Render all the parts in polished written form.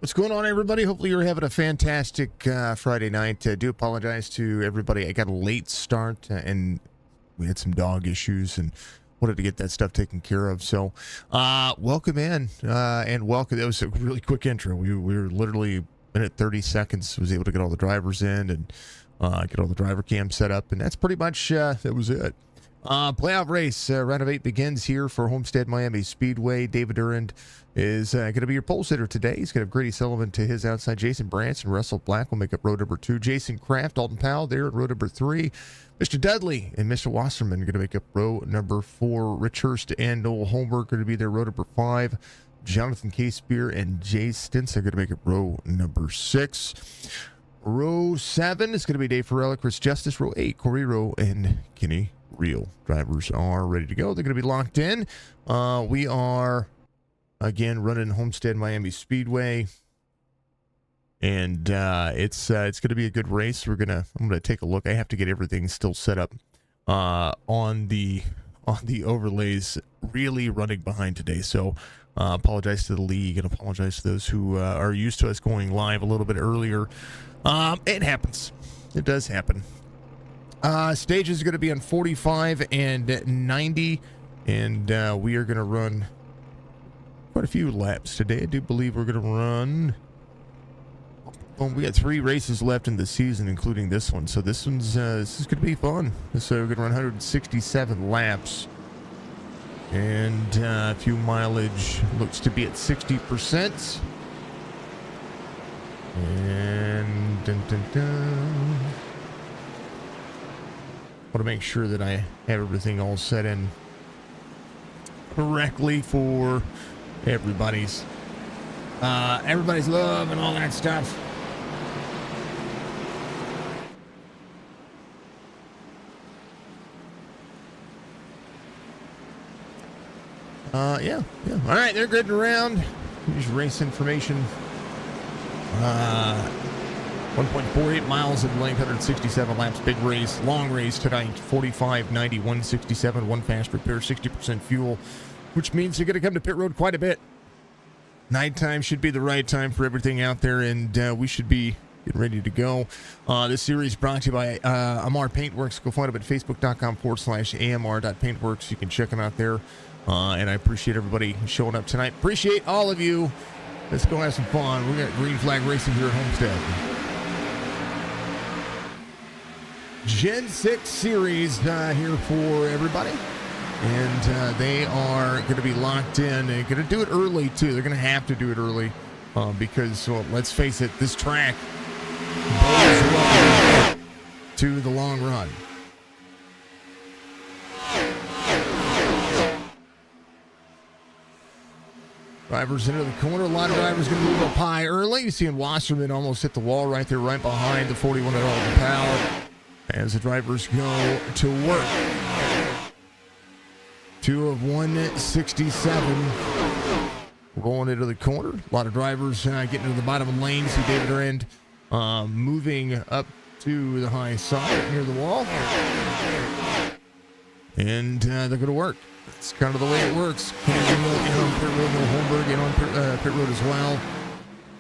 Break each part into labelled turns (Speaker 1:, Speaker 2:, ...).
Speaker 1: What's going on, everybody? Hopefully you're having a fantastic Friday night. I do apologize to everybody. I got a late start and we had some dog issues and wanted to get that stuff taken care of. So welcome in and welcome. That was a really quick intro. We were literally minute 30 seconds. Was able to get all the drivers in and get all the driver cam set up. And that's pretty much, that was it. Playoff race, round of 8 begins here for Homestead Miami Speedway. David Durand is going to be your pole sitter today. He's going to have Grady Sullivan to his outside. Jason Branch and Russell Black will make up row number 2. Jason Kraft, Dalton Powell there at row number 3. Mr. Dudley and Mr. Wasserman are going to make up row number 4. Rich Hurst and Noel Holmberg are going to be there row number 5. Jonathan K. Spear and Jay Stints are going to make up row number 6. Row 7 is going to be Dave Farrell, Chris Justice. Row 8, Corey Rowe and Kenny Real. Drivers are ready to go. They're going to be locked in. We are again running Homestead Miami Speedway, and it's going to be a good race. I'm gonna take a look. I have to get everything still set up on the overlays. Really running behind today, so apologize to the league and apologize to those who are used to us going live a little bit earlier. It happens. It does happen. Stages are going to be on 45 and 90, and we are going to run quite a few laps today. I do believe we're going to run. Well, we got 3 races left in the season, including this one. So this is going to be fun. So we're going to run 167 laps, and fuel mileage looks to be at 60%. And want to make sure that I have everything all set in correctly for everybody's love and all that stuff. Yeah. All right, they're good around. Here's race information. 1.48 miles in length, 167 laps, big race, long race tonight, 45, 90, 167, one fast repair, 60% fuel, which means you're going to come to pit road quite a bit. Nighttime should be the right time for everything out there, and we should be getting ready to go. This series brought to you by Amar Paintworks. Go find them at facebook.com/amr.paintworks. You can check them out there, and I appreciate everybody showing up tonight. Appreciate all of you. Let's go have some fun. We got green flag racing here at Homestead. Gen 6 series here for everybody, and they are going to be locked in. They're going to do it early too. They're going to have to do it early because, well, let's face it, this track bodes well to the long run. Drivers into the corner. A lot of drivers going to move up high early. You see Wasserman almost hit the wall right there, right behind the 41 at Dalton Powell. As the drivers go to work. 2 of 167. Rolling into the corner. A lot of drivers getting to the bottom of the lane. See David Durand moving up to the high side near the wall. And they're going to work. It's kind of the way it works. Kenny Real in on pit road. Noel Holmberg in on pit road as well.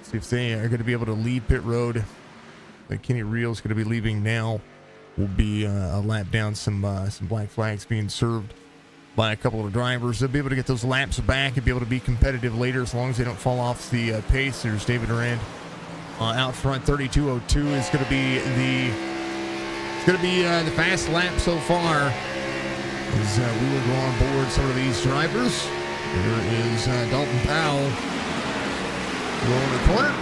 Speaker 1: See if they are going to be able to lead pit road. Kenny Real is going to be leaving now. Will be a lap down. Some black flags being served by a couple of drivers. They'll be able to get those laps back and be able to be competitive later as long as they don't fall off the pace. There's David Durand out front. 32:02 is going to be the fast lap so far. As we will go on board some of these drivers. There is Dalton Powell rolling the corner.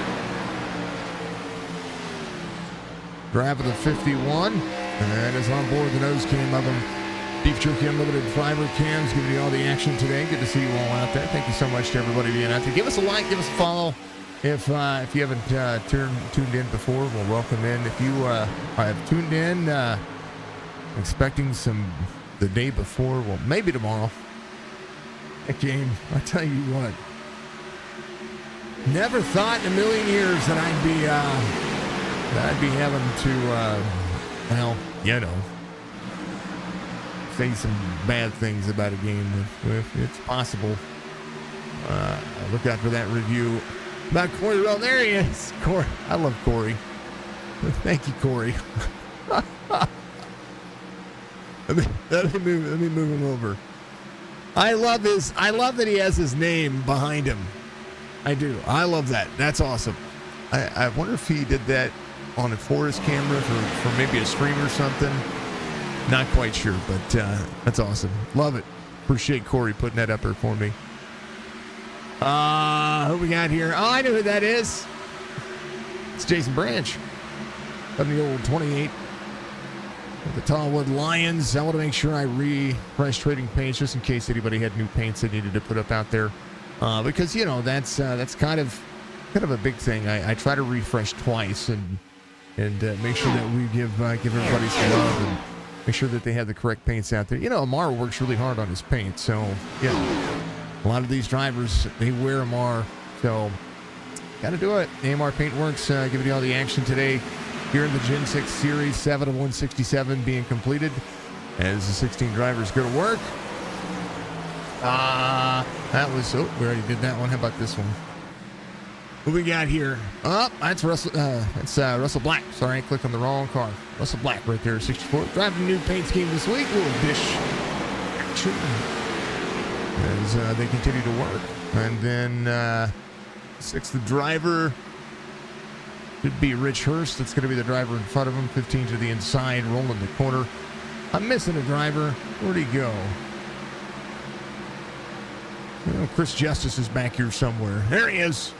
Speaker 1: Driver the 51. And is on board the nose cam of them. Beef Jerky Unlimited Fiber Cams giving you all the action today. Good to see you all out there. Thank you so much to everybody being out there. Give us a like, give us a follow. If you haven't tuned in before, we'll welcome in. If you have tuned in, expecting the day before, well, maybe tomorrow. That game, I tell you what, never thought in a million years that I'd be having to, well, you know, say some bad things about a game. If it's possible. Look out for that review About Corey. Well, there he is. Corey. I love Corey. Thank you, Corey. Let me move him over. I love that he has his name behind him. I do. I love that. That's awesome. I wonder if he did that on a Forest camera for maybe a stream or something. Not quite sure, but that's awesome. Love it. Appreciate Corey putting that up there for me. Who we got here? Oh, I know who that is. It's Jason Branch of the old 28. The Tallwood Lions. I want to make sure I refresh trading paints just in case anybody had new paints they needed to put up out there, because that's kind of a big thing. I try to refresh twice and make sure that we give everybody some love and make sure that they have the correct paints out there. Amar works really hard on his paint, so yeah, a lot of these drivers they wear Amar, so got to do it. AMR Paintworks giving you all the action today. Here in the Gen 6 Series, 7 of 167 being completed as the 16 drivers go to work. We already did that one. How about this one? What we got here? Oh, that's Russell. Russell Black. Sorry, I clicked on the wrong car. Russell Black right there, 64. Driving a new paint scheme this week. A little dish action as they continue to work. And then sixth driver. Could be Rich Hurst. That's going to be the driver in front of him. 15 to the inside, rolling the corner. I'm missing a driver. Where'd he go? Chris Justice is back here somewhere. There he is.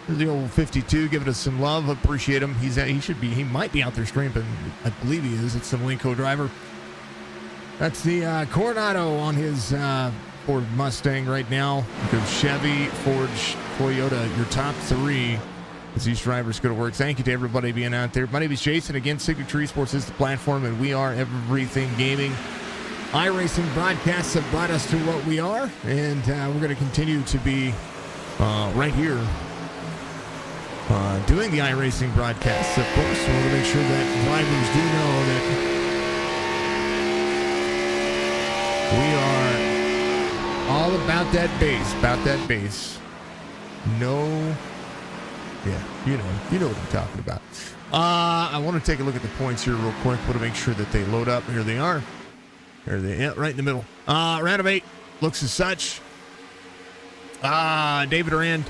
Speaker 1: There's the old 52 giving us some love. Appreciate him. He might be out there streaming. I believe he is. It's the Malenko driver. That's the Coronado on his Ford Mustang right now. Goes Chevy, Ford, Toyota. Your top three as these drivers go to work. Thank you to everybody being out there. My name is Jason. Again, Signature Esports is the platform, and we are Everything Gaming. iRacing broadcasts have brought us to what we are, and we're going to continue to be right here doing the iRacing broadcasts, of course. We want to make sure that drivers do know that we are all about that base, No... Yeah, you know what I'm talking about. I want to take a look at the points here real quick. Want to make sure that they load up. Here they are. Right in the middle. Round of 8 looks as such. David Arand,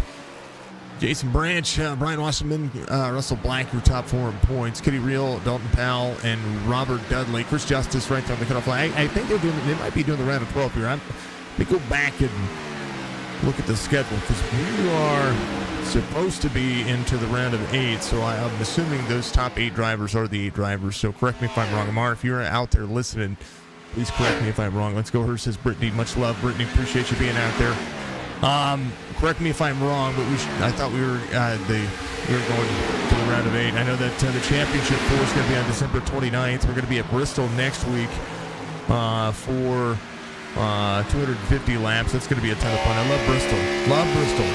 Speaker 1: Jason Branch, Brian Wasserman, Russell Black, your top 4 in points. Kitty Reel, Dalton Powell, and Robert Dudley. Chris Justice right there on the cutoff line. I think they might be doing the round of 12 here. Let me go back and look at the schedule because we are supposed to be into the round of 8, so I'm assuming those top 8 drivers are the 8 drivers, so correct me if I'm wrong. Amar, if you're out there listening, please correct me if I'm wrong. Let's go. Her says Brittany, much love. Brittany, appreciate you being out there. Correct me if I'm wrong, but I thought we were going to the round of 8. I know that the championship 4 is going to be on December 29th. We're going to be at Bristol next week for 250 laps. That's going to be a ton of fun. I love Bristol.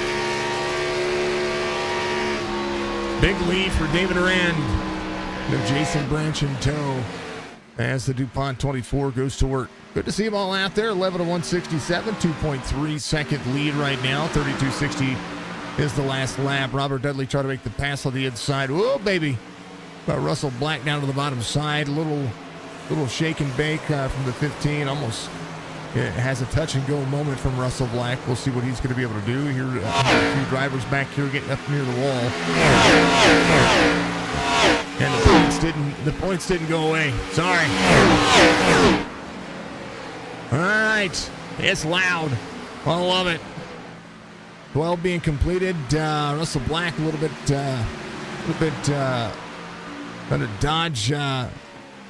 Speaker 1: Big lead for David Arand. No Jason Branch in tow as the DuPont 24 goes to work. Good to see them all out there. 11 of 167, 2.3 second lead right now. 32.60 is the last lap. Robert Dudley trying to make the pass on the inside. Whoa, baby. Russell Black down to the bottom side. Little shake and bake from the 15. Almost it has a touch and go moment from Russell Black. We'll see what he's going to be able to do here. A few drivers back here getting up near the wall. And the points didn't go away. Sorry. All right. It's loud. I love it. 12 being completed. Russell Black a little bit trying to dodge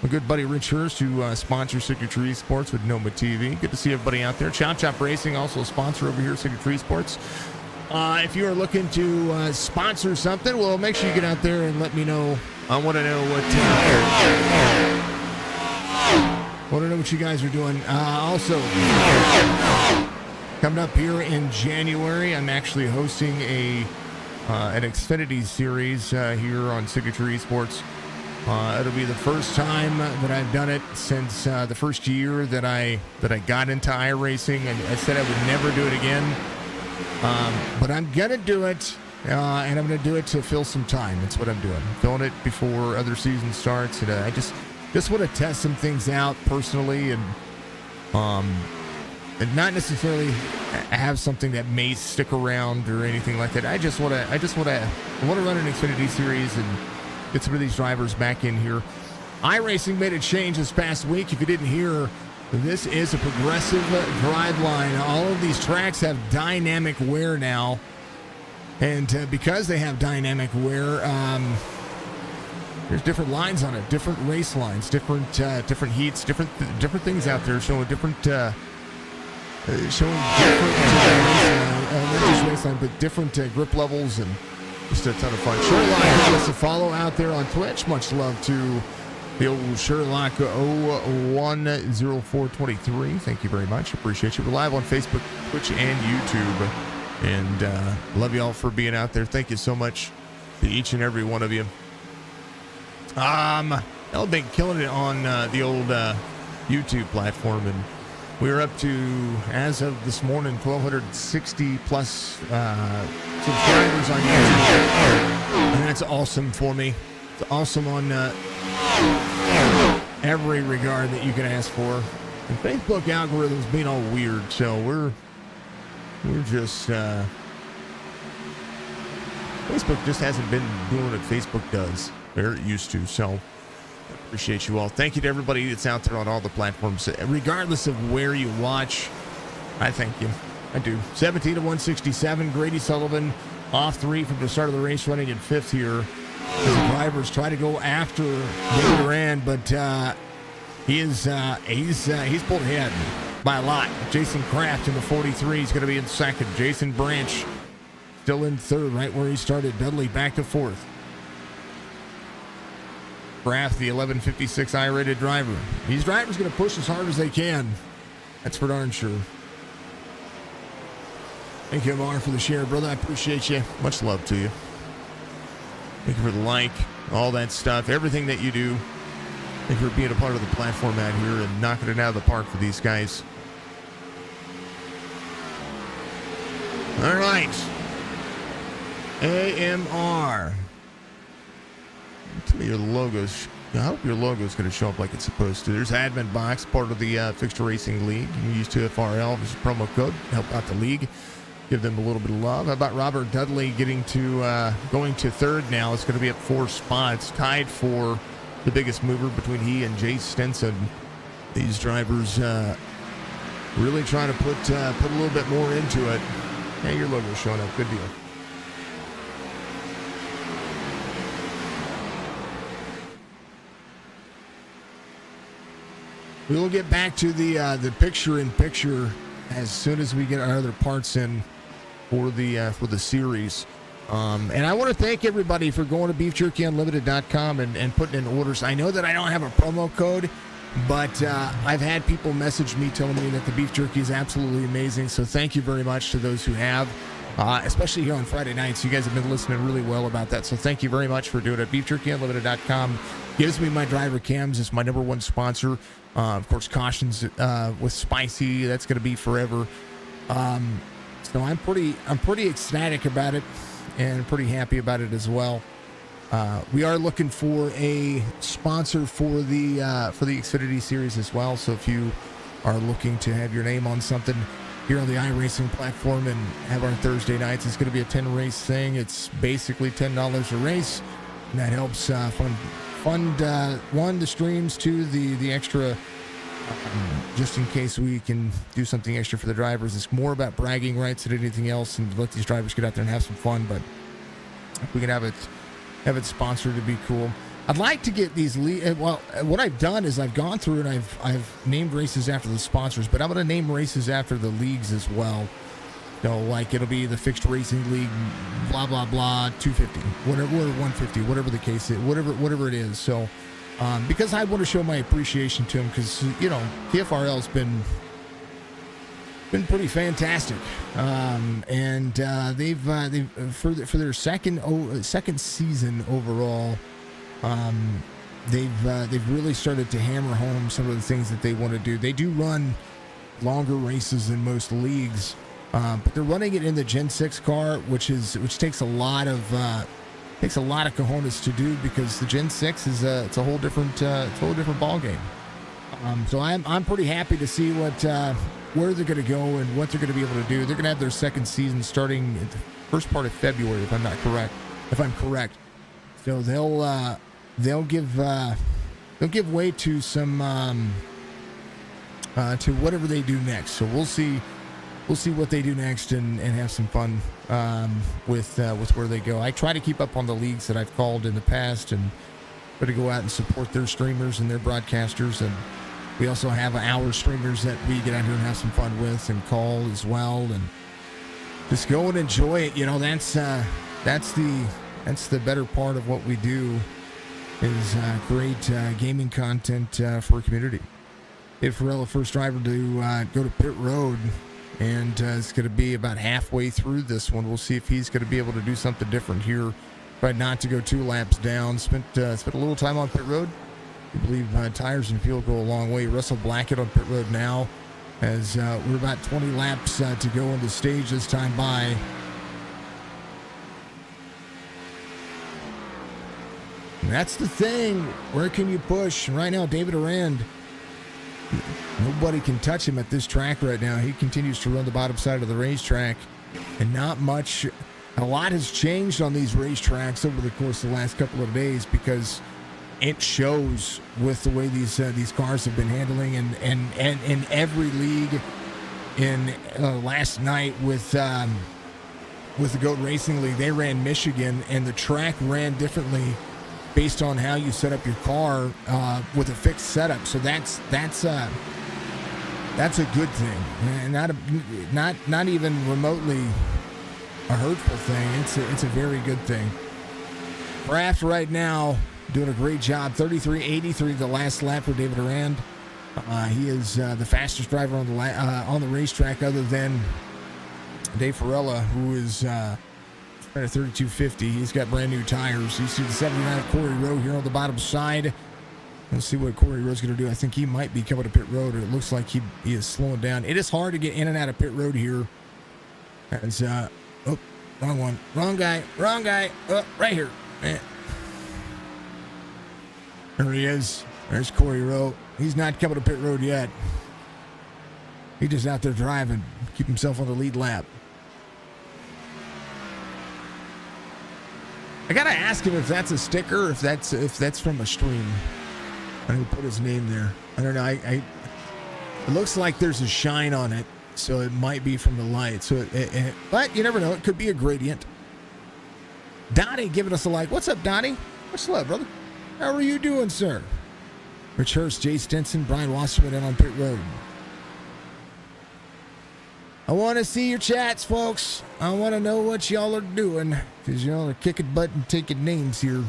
Speaker 1: my good buddy Rich Hurst, who sponsors Signature Esports with Noma TV. Good to see everybody out there. CHOPP'N Racing, also a sponsor over here at Signature Esports. If you are looking to sponsor something, well, make sure you get out there and let me know. I want to know what you guys are doing. Also, coming up here in January, I'm actually hosting an Xfinity series here on Signature Esports. It'll be the first time that I've done it since the first year that I got into iRacing, and I said I would never do it again. But I'm going to do it, and I'm going to do it to fill some time. That's what I'm doing. I'm filling it before other season starts. And I just want to test some things out personally and not necessarily have something that may stick around or anything like that. I want to run an Xfinity series and get some of these drivers back in here. iRacing made a change this past week. If you didn't hear, this is a progressive drive line. All of these tracks have dynamic wear now. And because they have dynamic wear, there's different lines on it, different race lines, different heats, different things out there showing different race line, but different grip levels and just a ton of fun. Sherlock, give us a follow out there on Twitch. Much love to the old Sherlock 010423. Thank you very much. Appreciate you. We're live on Facebook, Twitch, and YouTube. And love you all for being out there. Thank you so much to each and every one of you. I've been killing it on the old YouTube platform, and we're up to, as of this morning, 1,260 plus subscribers on YouTube. And that's awesome for me. It's awesome on every regard that you can ask for. And Facebook algorithms being all weird, so we're just Facebook just hasn't been doing what Facebook does, or it used to. So appreciate you all. Thank you to everybody that's out there on all the platforms, regardless of where you watch. I thank you. I do. 17 to 167. Grady Sullivan off 3 from the start of the race, running in 5th here. As the drivers try to go after David Duran, but he's pulled ahead by a lot. Jason Kraft in the 43 is going to be in 2nd. Jason Branch still in 3rd, right where he started. Dudley back to 4th. Kraft, the 1156 I-rated driver. These drivers going to push as hard as they can. That's for darn sure. Thank you, Amar, for the share, brother. I appreciate you. Much love to you. Thank you for the like, all that stuff, everything that you do. Thank you for being a part of the platform out here and knocking it out of the park for these guys. All right. AMR. Tell me your logos. I hope your logo is going to show up like it's supposed to. There's Admin Box, part of the Fixture Racing League. You can use 2FRL as a promo code. Help out the league. Give them a little bit of love. How about Robert Dudley going to 3rd now? It's going to be up 4 spots, tied for the biggest mover between he and Jay Stenson. These drivers really trying to put a little bit more into it. Yeah, your logo's showing up. Good deal. We will get back to the picture-in-picture as soon as we get our other parts in for the series. And I want to thank everybody for going to beefjerkyunlimited.com and putting in orders. I know that I don't have a promo code, but I've had people message me telling me that the beef jerky is absolutely amazing. So thank you very much to those who have, especially here on Friday nights. You guys have been listening really well about that. So thank you very much for doing it. beefjerkyunlimited.com gives me my driver cams. It's my #1 sponsor. Of course, cautions with Spicy. That's going to be forever. So I'm pretty ecstatic about it and pretty happy about it as well. We are looking for a sponsor for the Xfinity series as well. So if you are looking to have your name on something here on the iRacing platform and have our Thursday nights, it's going to be a 10-race thing. It's basically $10 a race, and that helps fund the streams, two, the extra, just in case we can do something extra for the drivers. It's more about bragging rights than anything else, and let these drivers get out there and have some fun. But if we can have it sponsored, it'd be cool. I'd like to get these well, what I've done is I've gone through and I've named races after the sponsors, but I'm going to name races after the leagues as well. So, like, it'll be the Fixed Racing League, blah, blah, blah, 250, whatever, 150, whatever the case is, whatever it is. So, because I want to show my appreciation to them, because, you know, TFRL's been pretty fantastic. And they've for their second season overall, they've really started to hammer home some of the things that they want to do. They do run longer races than most leagues. But they're running it in the Gen 6 car, which takes a lot of cojones to do, because the Gen 6 is it's a whole different ball game. So I'm pretty happy to see where they're going to go and what they're going to be able to do. They're going to have their second season starting at the first part of February, if I'm correct. So they'll give way to some to whatever they do next. So we'll see what they do next and have some fun with where they go. I try to keep up on the leagues that I've called in the past and try to go out and support their streamers and their broadcasters. And we also have our streamers that we get out here and have some fun with and call as well, and just go and enjoy it. You know, that's the better part of what we do, is great gaming content for a community. Dave Farrella, first driver to go to pit road, and it's going to be about halfway through this one. We'll see if he's going to be able to do something different here. Tried not to go 2 laps down. Spent a little time on pit road. I believe tires and fuel go a long way. Russell Blackett on pit road now, as we're about 20 laps to go on the stage this time by. And that's the thing. Where can you push? Right now, David Arand, nobody can touch him at this track right now. He continues to run the bottom side of the racetrack, and not much. A lot has changed on these racetracks over the course of the last couple of days, because it shows with the way these cars have been handling, and in every league. In last night with the Goat Racing League, they ran Michigan, and the track ran differently based on how you set up your car with a fixed setup. So that's a good thing, and not even remotely a hurtful thing. It's a very good thing. Kraft right now doing a great job. 33.83 the last lap for David Arand. He is the fastest driver on the racetrack, other than Dave Farrella, who is at 32.50. He's got brand new tires. You see the 79 of Corey Rowe here on the bottom side. Let's see what Corey Rowe's going to do. I think he might be coming to pit road, or it looks like he is slowing down. It is hard to get in and out of pit road here. As wrong one, wrong guy, right here. Man. There he is. There's Corey Rowe. He's not coming to pit road yet. He's just out there driving, keep himself on the lead lap. I gotta ask him if that's a sticker, if that's from a stream. I didn't put his name there. I don't know. It looks like there's a shine on it, so it might be from the light. So, but you never know. It could be a gradient. Donnie giving us a like. What's up, Donnie? What's up, brother? How are you doing, sir? Rich Hurst, Jay Stinson, Brian Wasserman in on pit road. I want to see your chats, folks. I want to know what y'all are doing, because y'all are kicking butt and taking names here.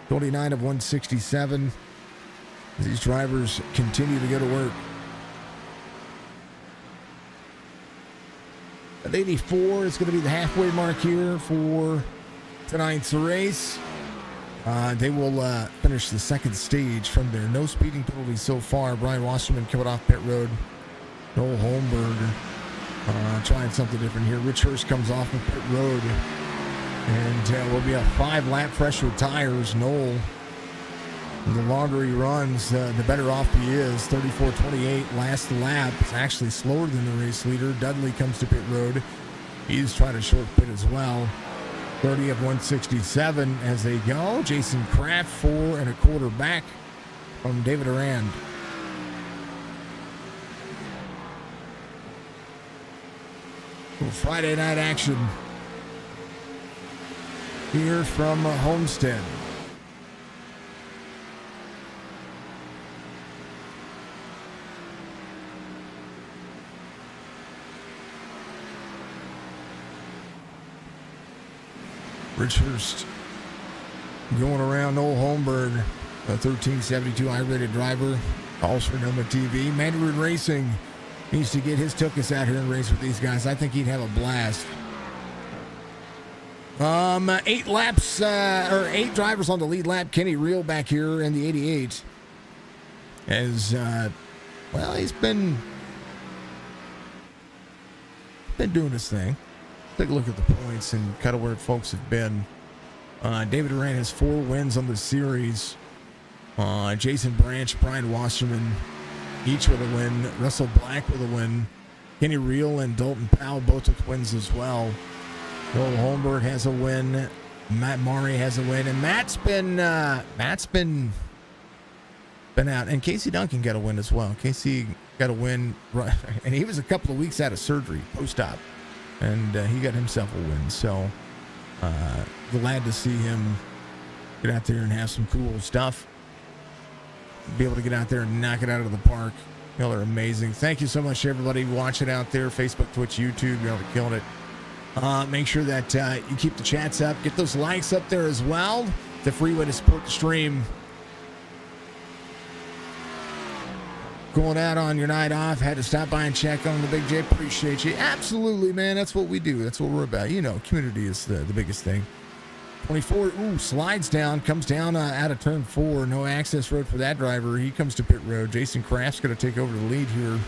Speaker 1: 29 of 167. These drivers continue to go to work. At 84 is going to be the halfway mark here for tonight's race. They will finish the second stage from there. No speeding penalties so far. Brian Wasserman coming off pit road. Noel Holmberg trying something different here. Rich Hurst comes off of pit road. And will be a 5-lap fresh with tires. Noel, the longer he runs, the better off he is. 34.28 last lap. It's actually slower than the race leader. Dudley comes to pit road. He's trying to short pit as well. 30 of 167 as they go. Jason Kraft, 4 1/4 back from David Arand. Well, Friday night action here from Homestead. Rich Hurst going around Noel Holmberg, a 1372 I-rated driver, calls for Noma TV. Mandarin Racing needs to get his tuchus out here and race with these guys. I think he'd have a blast. 8 laps, or 8 drivers on the lead lap. Kenny Reel back here in the 88. As, well, he's been been doing his thing. Take a look at the points and kind of where folks have been. David Durant has 4 wins on the series. Jason Branch, Brian Wasserman, each with a win. Russell Black with a win. Kenny Reel and Dalton Powell both with wins as well. Joel Holmberg has a win. Matt Murray has a win, and Matt's been out. And Casey Duncan got a win as well. Casey got a win, and he was a couple of weeks out of surgery post-op, and he got himself a win. So glad to see him get out there and have some cool stuff. Be able to get out there and knock it out of the park. Y'all are amazing. Thank you so much to everybody watching out there, Facebook, Twitch, YouTube. Y'all are killing it. Make sure that you keep the chats up. Get those likes up there as well. It's a free way to support the stream. Going out on your night off. Had to stop by and check on the Big J. Appreciate you. Absolutely, man. That's what we do. That's what we're about. You know, community is the biggest thing. 24, slides down, comes down out of turn 4. No access road for that driver. He comes to pit road. Jason Kraft's going to take over the lead here.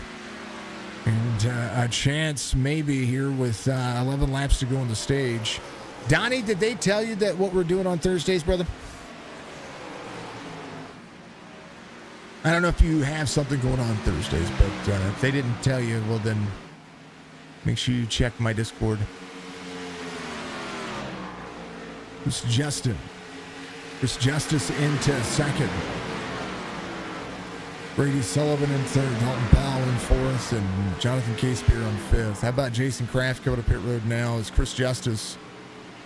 Speaker 1: And a chance maybe here with 11 laps to go on the stage. Donnie, did they tell you that what we're doing on Thursdays, brother? I don't know if you have something going on Thursdays, but if they didn't tell you, well then make sure you check my Discord. Chris Justin. Chris Justice into second. Brady Sullivan in third. Dalton Powell in fourth. And Jonathan Casebeer on fifth. How about Jason Kraft coming to pit road now? Is Chris Justice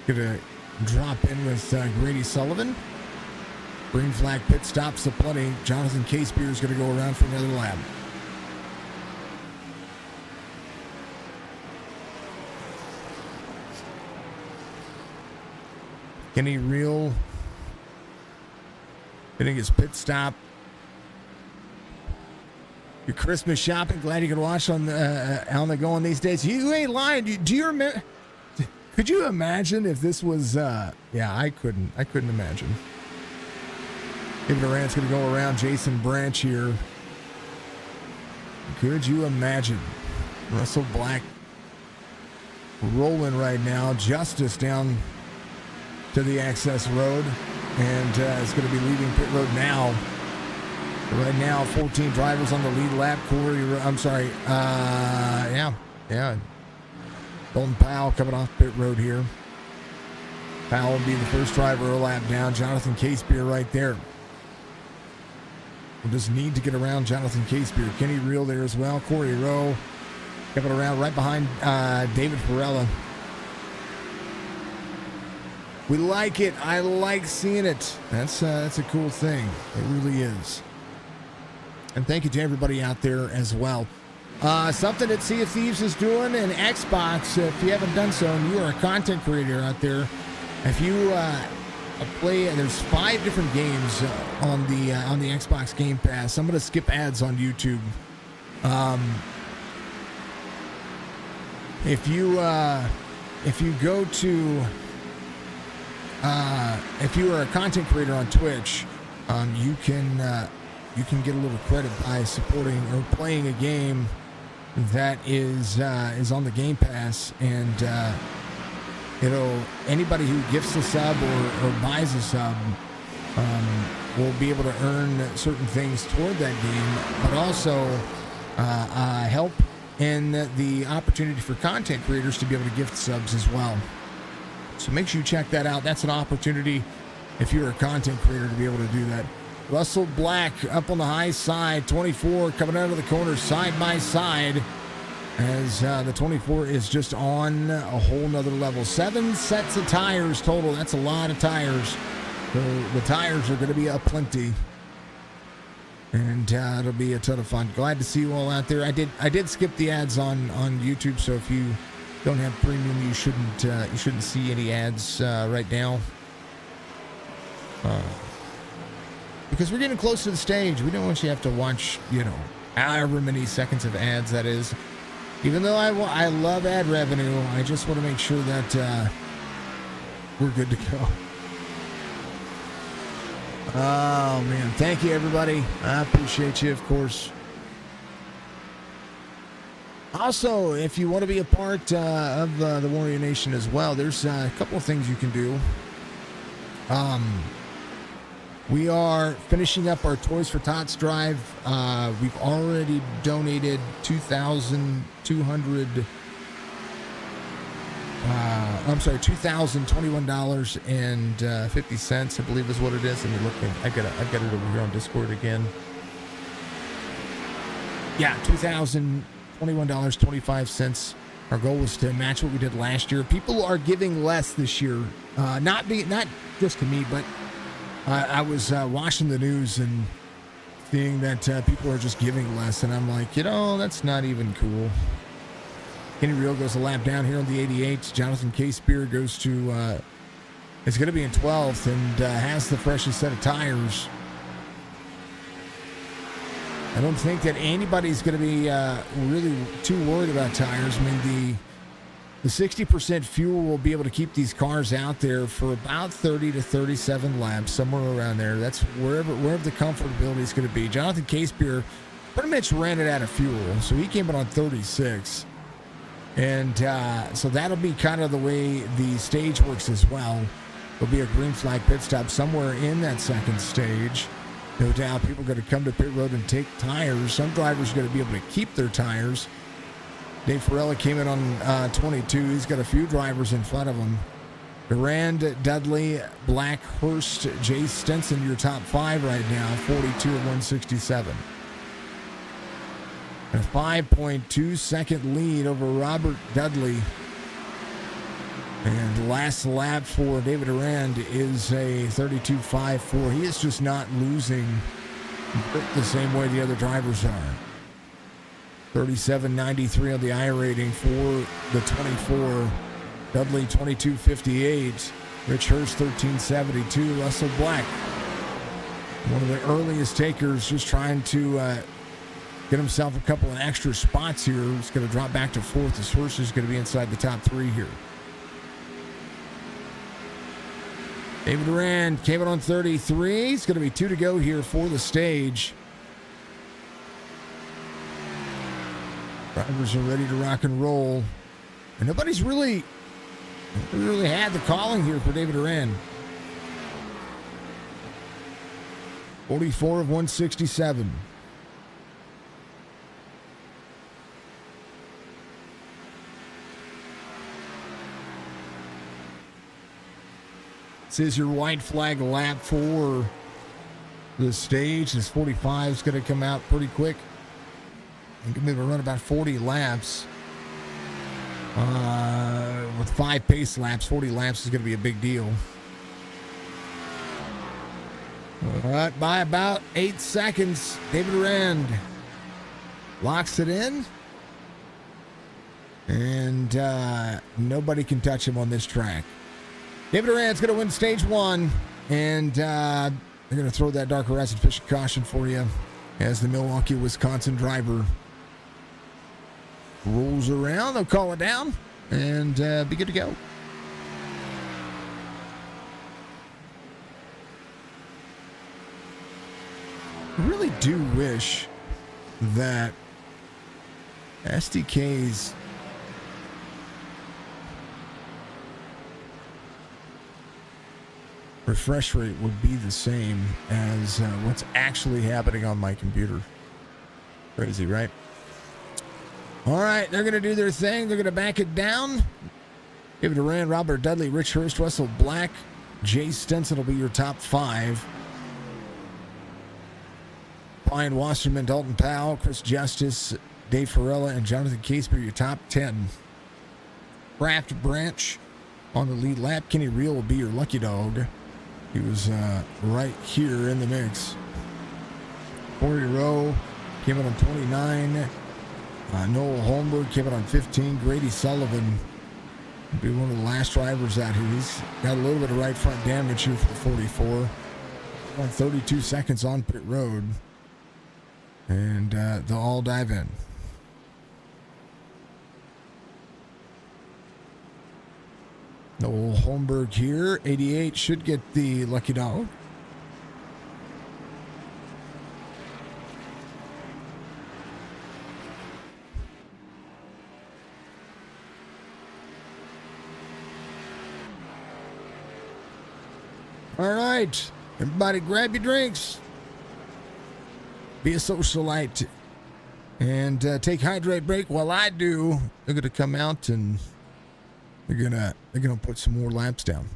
Speaker 1: going to drop in with Grady Sullivan? Green flag pit stops aplenty. Jonathan Casebeer is going to go around for another lap. Kenny Reel hitting his pit stop. Your Christmas shopping, glad you can watch on the going these days. You ain't lying. Do you remember? Could you imagine if this was? Yeah, I couldn't imagine. David Durant's going to go around Jason Branch here. Could you imagine? Russell Black rolling right now. Justice down to the access road, and is going to be leaving pit road now. Right now, 14 drivers on the lead lap. Yeah. Dalton Powell coming off pit road here. Powell will be the first driver a lap down. Jonathan Casebeer right there. We'll just need to get around Jonathan Casebeer. Kenny Reel there as well. Corey Rowe coming around right behind David Perella. We like it. I like seeing it. That's a cool thing. It really is. And thank you to everybody out there as well. Something that Sea of Thieves is doing, and Xbox, if you haven't done so, and you are a content creator out there, if you play, there's 5 different games on the Xbox Game Pass. I'm going to skip ads on YouTube. If you go to if you are a content creator on Twitch, you can get a little credit by supporting or playing a game that is on the Game Pass, and anybody who gifts a sub or buys a sub will be able to earn certain things toward that game, but also help in the opportunity for content creators to be able to gift subs as well. So make sure you check that out. That's an opportunity if you're a content creator to be able to do that. Russell Black up on the high side. 24 coming out of the corner side by side as the 24 is just on a whole nother level. 7 sets of tires total. That's a lot of tires. So the tires are going to be aplenty. And it'll be a ton of fun. Glad to see you all out there. I did skip the ads on YouTube, so if you don't have premium, you shouldn't see any ads right now. Because we're getting close to the stage. We don't want you to have to watch, however many seconds of ads that is. Even though I love ad revenue, I just want to make sure that we're good to go. Oh, man. Thank you, everybody. I appreciate you, of course. Also, if you want to be a part of the Warrior Nation as well, there's a couple of things you can do. We are finishing up our Toys for Tots drive. We've already donated $2,021.50, I believe is what it is. Let me look. I've got it over here on Discord again. Yeah, $2,021.25. Our goal was to match what we did last year. People are giving less this year. Not just to me, but I was watching the news and seeing that people are just giving less, and I'm like, that's not even cool. Kenny Real goes a lap down here on the 88. Jonathan K. Spear goes to, is going to be in 12th and has the freshest set of tires. I don't think that anybody's going to be really too worried about tires. I mean, the 60% fuel will be able to keep these cars out there for about 30 to 37 laps, somewhere around there. That's wherever the comfortability is going to be. Jonathan K. Spear pretty much ran it out of fuel, so he came in on 36. And so that'll be kind of the way the stage works as well. There'll be a green flag pit stop somewhere in that second stage. No doubt people are going to come to pit road and take tires. Some drivers are going to be able to keep their tires. Dave Ferrella came in on 22. He's got a few drivers in front of him. Durand, Dudley, Black, Hurst, Jay Stenson, your top 5 right now, 42 and 167. A 5.2 second lead over Robert Dudley. And the last lap for David Durand is a 32.54. He is just not losing the same way the other drivers are. 37.93 on the I rating for the 24. Dudley 22.58. Rich Hurst 13.72. Russell Black, one of the earliest takers, just trying to get himself a couple of extra spots here. He's going to drop back to 4th. His Hurst is going to be inside the top 3 here. David Durand came in on 33. It's going to be 2 to go here for the stage. Drivers are ready to rock and roll. And nobody's really had the calling here for David Durand. 44 of 167. This is your white flag lap for the stage. This 45 is going to come out pretty quick. And going to run about 40 laps. With 5 pace laps, 40 laps is going to be a big deal. All right, by about 8 seconds, David Durand locks it in. And nobody can touch him on this track. David Durand's going to win stage 1, and they're going to throw that dark horizon fishing caution for you as the Milwaukee, Wisconsin driver rolls around. They'll call it down and be good to go. I really do wish that SDK's refresh rate would be the same as what's actually happening on my computer. Crazy, right? All right, they're going to do their thing. They're going to back it down. David Durand, Robert Dudley, Rich Hurst, Russell Black, Jay Stenson will be your top 5. Brian Wasserman, Dalton Powell, Chris Justice, Dave Ferrella, and Jonathan Casper, your top 10. Kraft Branch on the lead lap. Kenny Real will be your lucky dog. He was right here in the mix. Corey Rowe came in on 29. Noel Holmberg came in on 15. Grady Sullivan will be one of the last drivers out here. He's got a little bit of right front damage here for the 44. 32 seconds on pit road. And they'll all dive in. Noel Holmberg here. 88 should get the lucky dog.
Speaker 2: All right, everybody grab your drinks. Be a socialite. And take hydrate break while I do. They're gonna come out and they're gonna put some more laps down.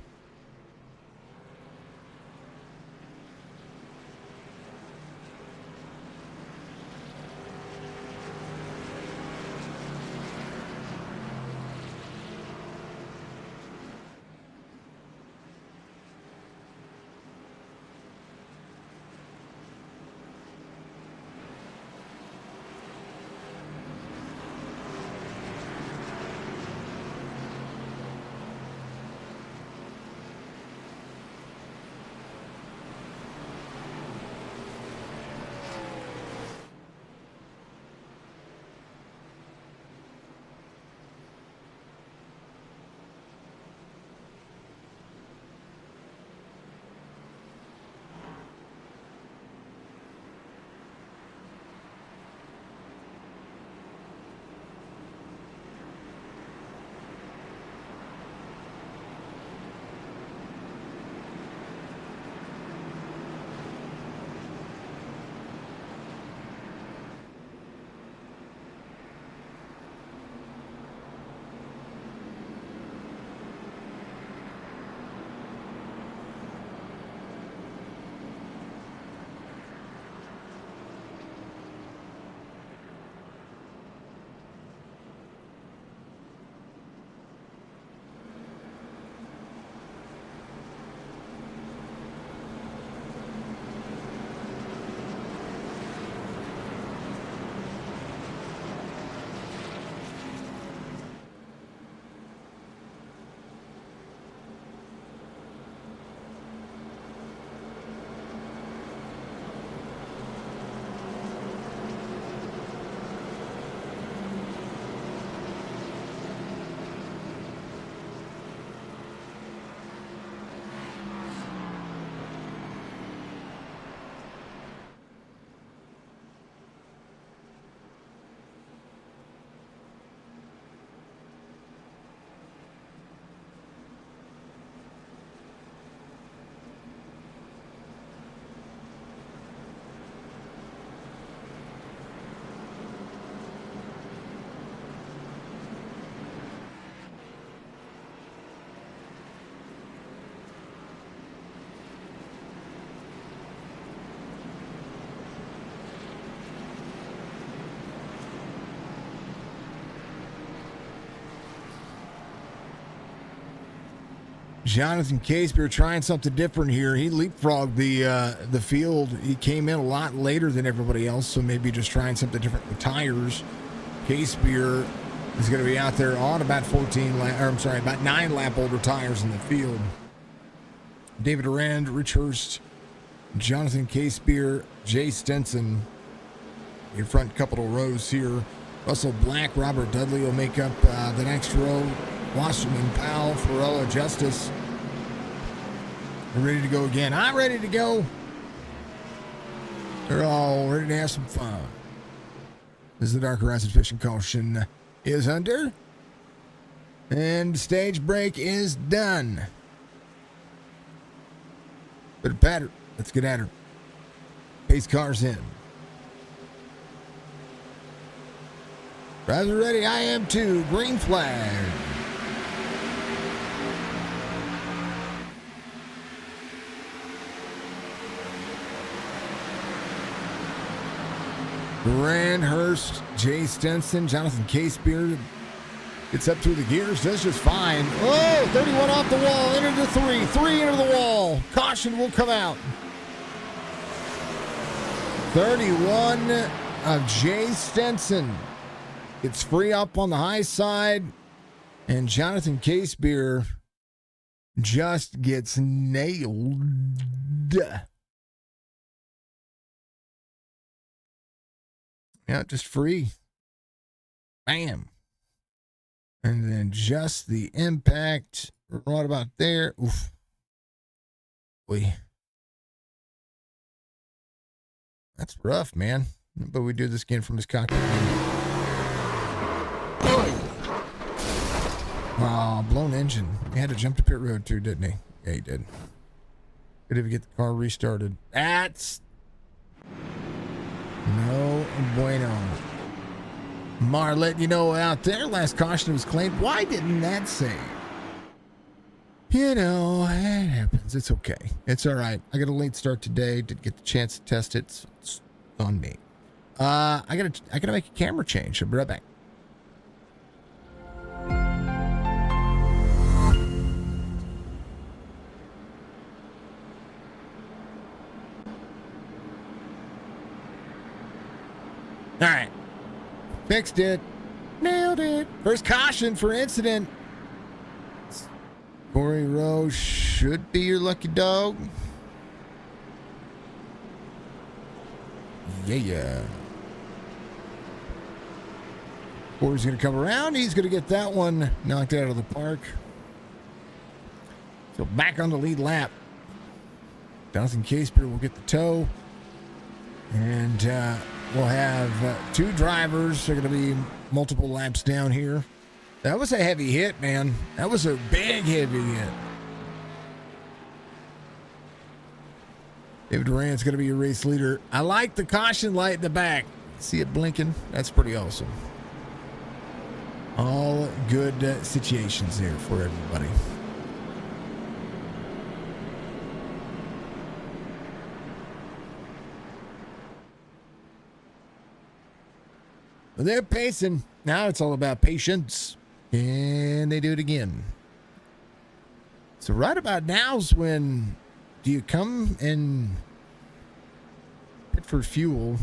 Speaker 2: Jonathan Casebeer trying something different here. He leapfrogged the field. He came in a lot later than everybody else, so maybe just trying something different with tires. Casebeer is going to be out there on about about 9 lap older tires in the field. David Arand, Rich Hurst, Jonathan Casebeer, Jay Stenson. Your front couple of rows here. Russell Black, Robert Dudley will make up the next row. Wasserman, Powell, Ferrella, Justice. We're ready to go again. I'm ready to go. They're all ready to have some fun. This is the Dark Horizon Fishing Caution is under. And stage break is done. Bit of patter. Let's get at her. Pace cars in. Drivers are ready. I am too. Green flag. Rand Hurst, Jay Stenson, Jonathan Casebeer gets up through the gears, does just fine. Oh, 31 off the wall, into the 3 into the wall. Caution will come out. 31 of Jay Stenson. It's free up on the high side, and Jonathan Casebeer just gets nailed. Yeah, just free. Bam. And then just the impact right about there. Oof. Boy. That's rough, man. But we do this again from his cockpit. Oh, blown engine. He had to jump to pit road too, didn't he? Yeah, he did. 31 of Jay Stenson. It's free up on the high side. And Jonathan Casebeer just gets nailed. Yeah, just free. That's rough, man. But we do this again from his cockpit. Oh, blown engine. He had to jump to pit road too, didn't he? Yeah, he did. Good if you get the car restarted. That's no bueno. Marlet, you know, out there, last caution was claimed. Why didn't that say? You know, it happens. It's okay. It's all right. I got a late start today. Didn't get the chance to test it. So it's on me. I gotta make a camera change. I'll be right back. All right. Fixed it. Nailed it. First caution for incident. Corey Rowe should be your lucky dog. Yeah. Corey's going to come around. He's going to get that one knocked out of the park. So back on the lead lap. Dawson Casebeer will get the tow. And we'll have two drivers. They're going to be multiple laps down here. That was a heavy hit, man. That was a big, heavy hit. David Duran's going to be your race leader. I like the caution light in the back. See it blinking? That's pretty awesome. All good situations there for everybody. Well, they're pacing. Now it's all about patience. And they do it again. So right about now's when do you come and pit for fuel?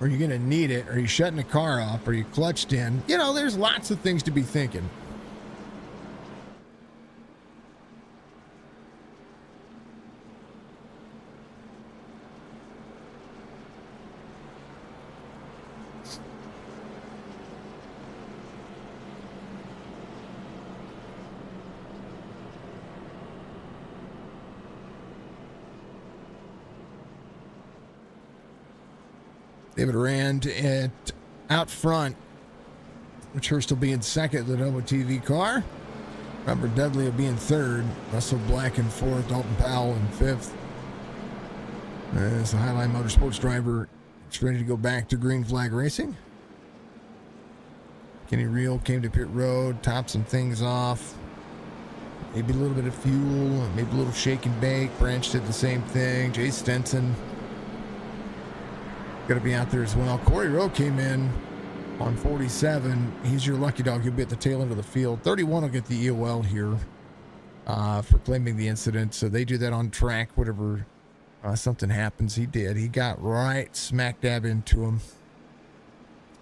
Speaker 2: Or are you going to need it? Are you shutting the car off? Are you clutched in? You know, there's lots of things to be thinking. David Rand out front. Rich Hurst will be in second, the Nova TV car. Robert Dudley will be in third. Russell Black in fourth. Dalton Powell in fifth. As the Highline Motorsports driver, it's ready to go back to Green Flag Racing. Kenny Reel came to pit road, topped some things off. Maybe a little bit of fuel, maybe a little shake and bake. Branch did the same thing. Jay Stenson going to be out there as well. Corey Rowe came in on 47. He's your lucky dog. He'll be at the tail end of the field. 31 will get the EOL here for claiming the incident. So they do that on track. Whatever something happens, he did. He got right smack dab into him.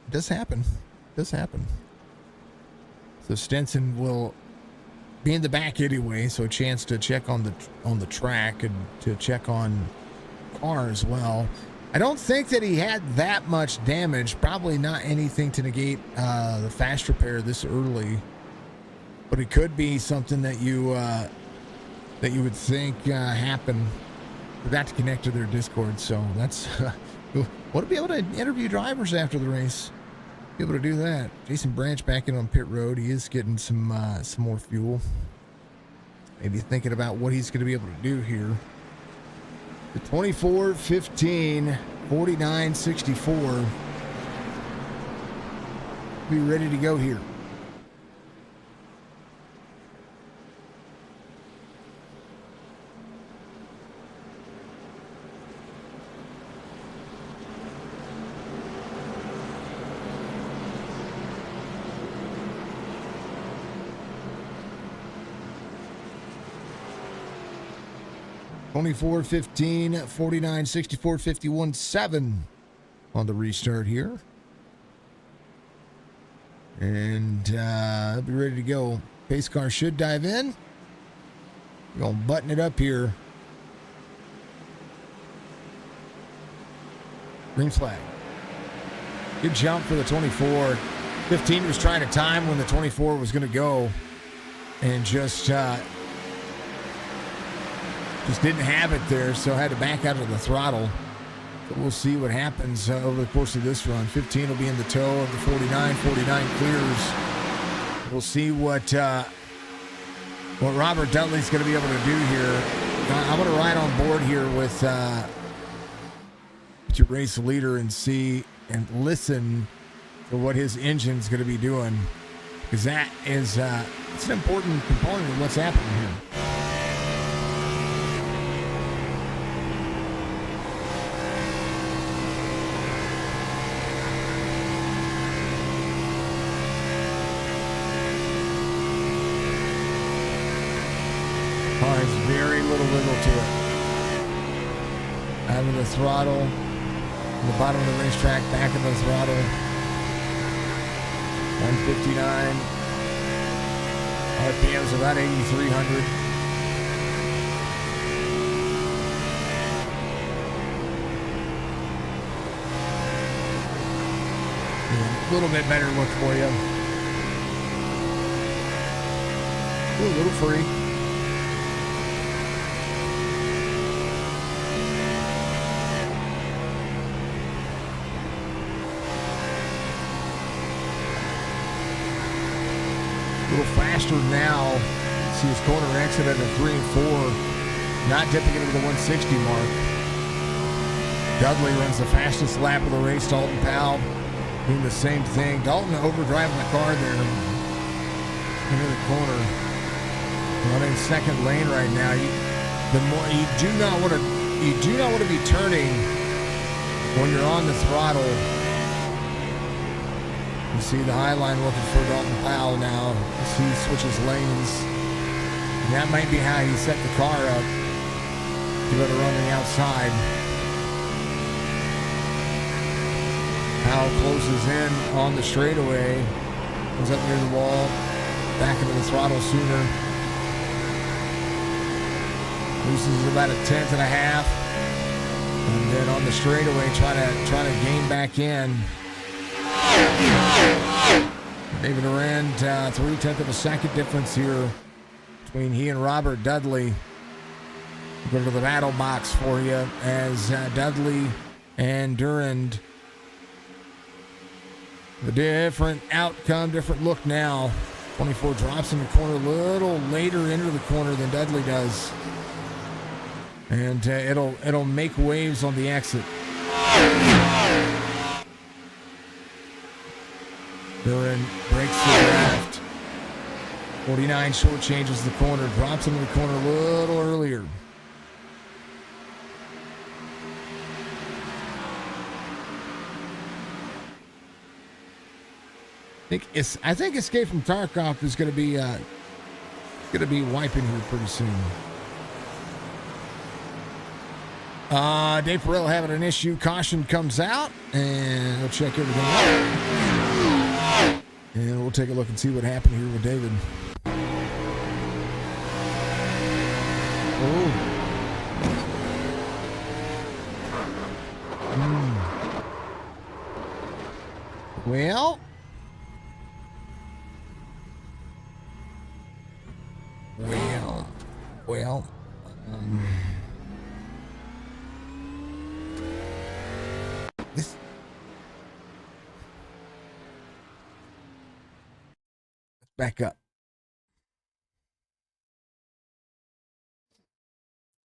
Speaker 2: It does happen. It does happen. So Stenson will be in the back anyway. So a chance to check on the track and to check on car as well. I don't think that he had that much damage. Probably not anything to negate the fast repair this early, but it could be something that you would think happened. Forgot to connect to their Discord, so that's want to be able to interview drivers after the race. Be able to do that. Jason Branch back in on pit road. He is getting some more fuel. Maybe thinking about what he's going to be able to do here. The 24, 15, 49, 64. Be ready to go here. Twenty-four, 15, 49, 64, 51, 7 on the restart here. And I'll be ready to go. Pace car should dive in. We're going to button it up here. Green flag. Good jump for the 24. 15 was trying to time when the 24 was going to go. And just didn't have it there, so had to back out of the throttle. But we'll see what happens over the course of this run. 15 will be in the tow of the 49. 49 clears. We'll see what what Robert Dudley's going to be able to do here. I'm going to ride on board here with your race leader and see and listen to what his engine's going to be doing, because that is it's an important component of what's happening here. Car has very little wiggle to it. Out of the throttle, the bottom of the racetrack, back of the throttle. 159. RPM's about 8,300. A little bit better look for you. Ooh, a little free. A little faster now. See his corner exit at a 3 and 4. Not dipping into the 160 mark. Dudley runs the fastest lap of the race. Dalton Powell doing the same thing. Dalton overdriving the car there into the corner. Running second lane right now. You do not want to be turning when you're on the throttle. You see the high line looking for Dalton Powell now. You see he switches lanes. And that might be how he set the car up to go to run the outside. Powell closes in on the straightaway. Goes up near the wall. Back into the throttle sooner. Loses about a tenth and a half. And then on the straightaway trying to gain back in. David Arend, 3/10 of a second difference here between he and Robert Dudley. We'll go to the battle box for you as Dudley and Durand. The different outcome, different look now. 24 drops in the corner, a little later into the corner than Dudley does. And it'll make waves on the exit. Durand breaks the draft. 49 short changes the corner, drops into the corner a little earlier. I think Escape from Tarkov is going to be wiping here pretty soon. Dave Perrell having an issue. Caution comes out, and we'll check everything out. And we'll take a look and see what happened here with David. Oh. Well. This. Let's back up.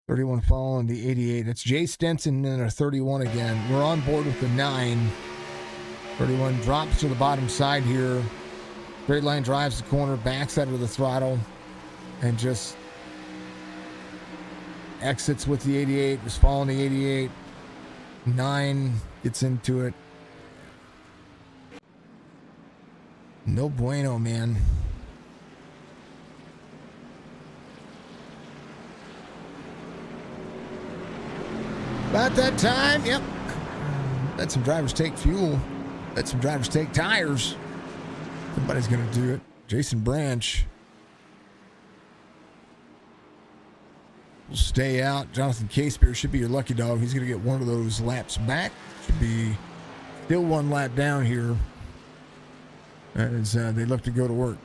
Speaker 2: 31 following the 88. It's Jay Stenson and a 31 again. We're on board with the 9. 31 drops to the bottom side here. Straight line drives the corner, backs out of the throttle, and just exits with the 88. Was following the 88. 9 gets into it. No bueno, man. About that time, yep. Let some drivers take fuel. Let some drivers take tires. Somebody's going to do it. Jason Branch will stay out. Jonathan Casebeer should be your lucky dog. He's going to get one of those laps back. Should be still one lap down here as they look to go to work.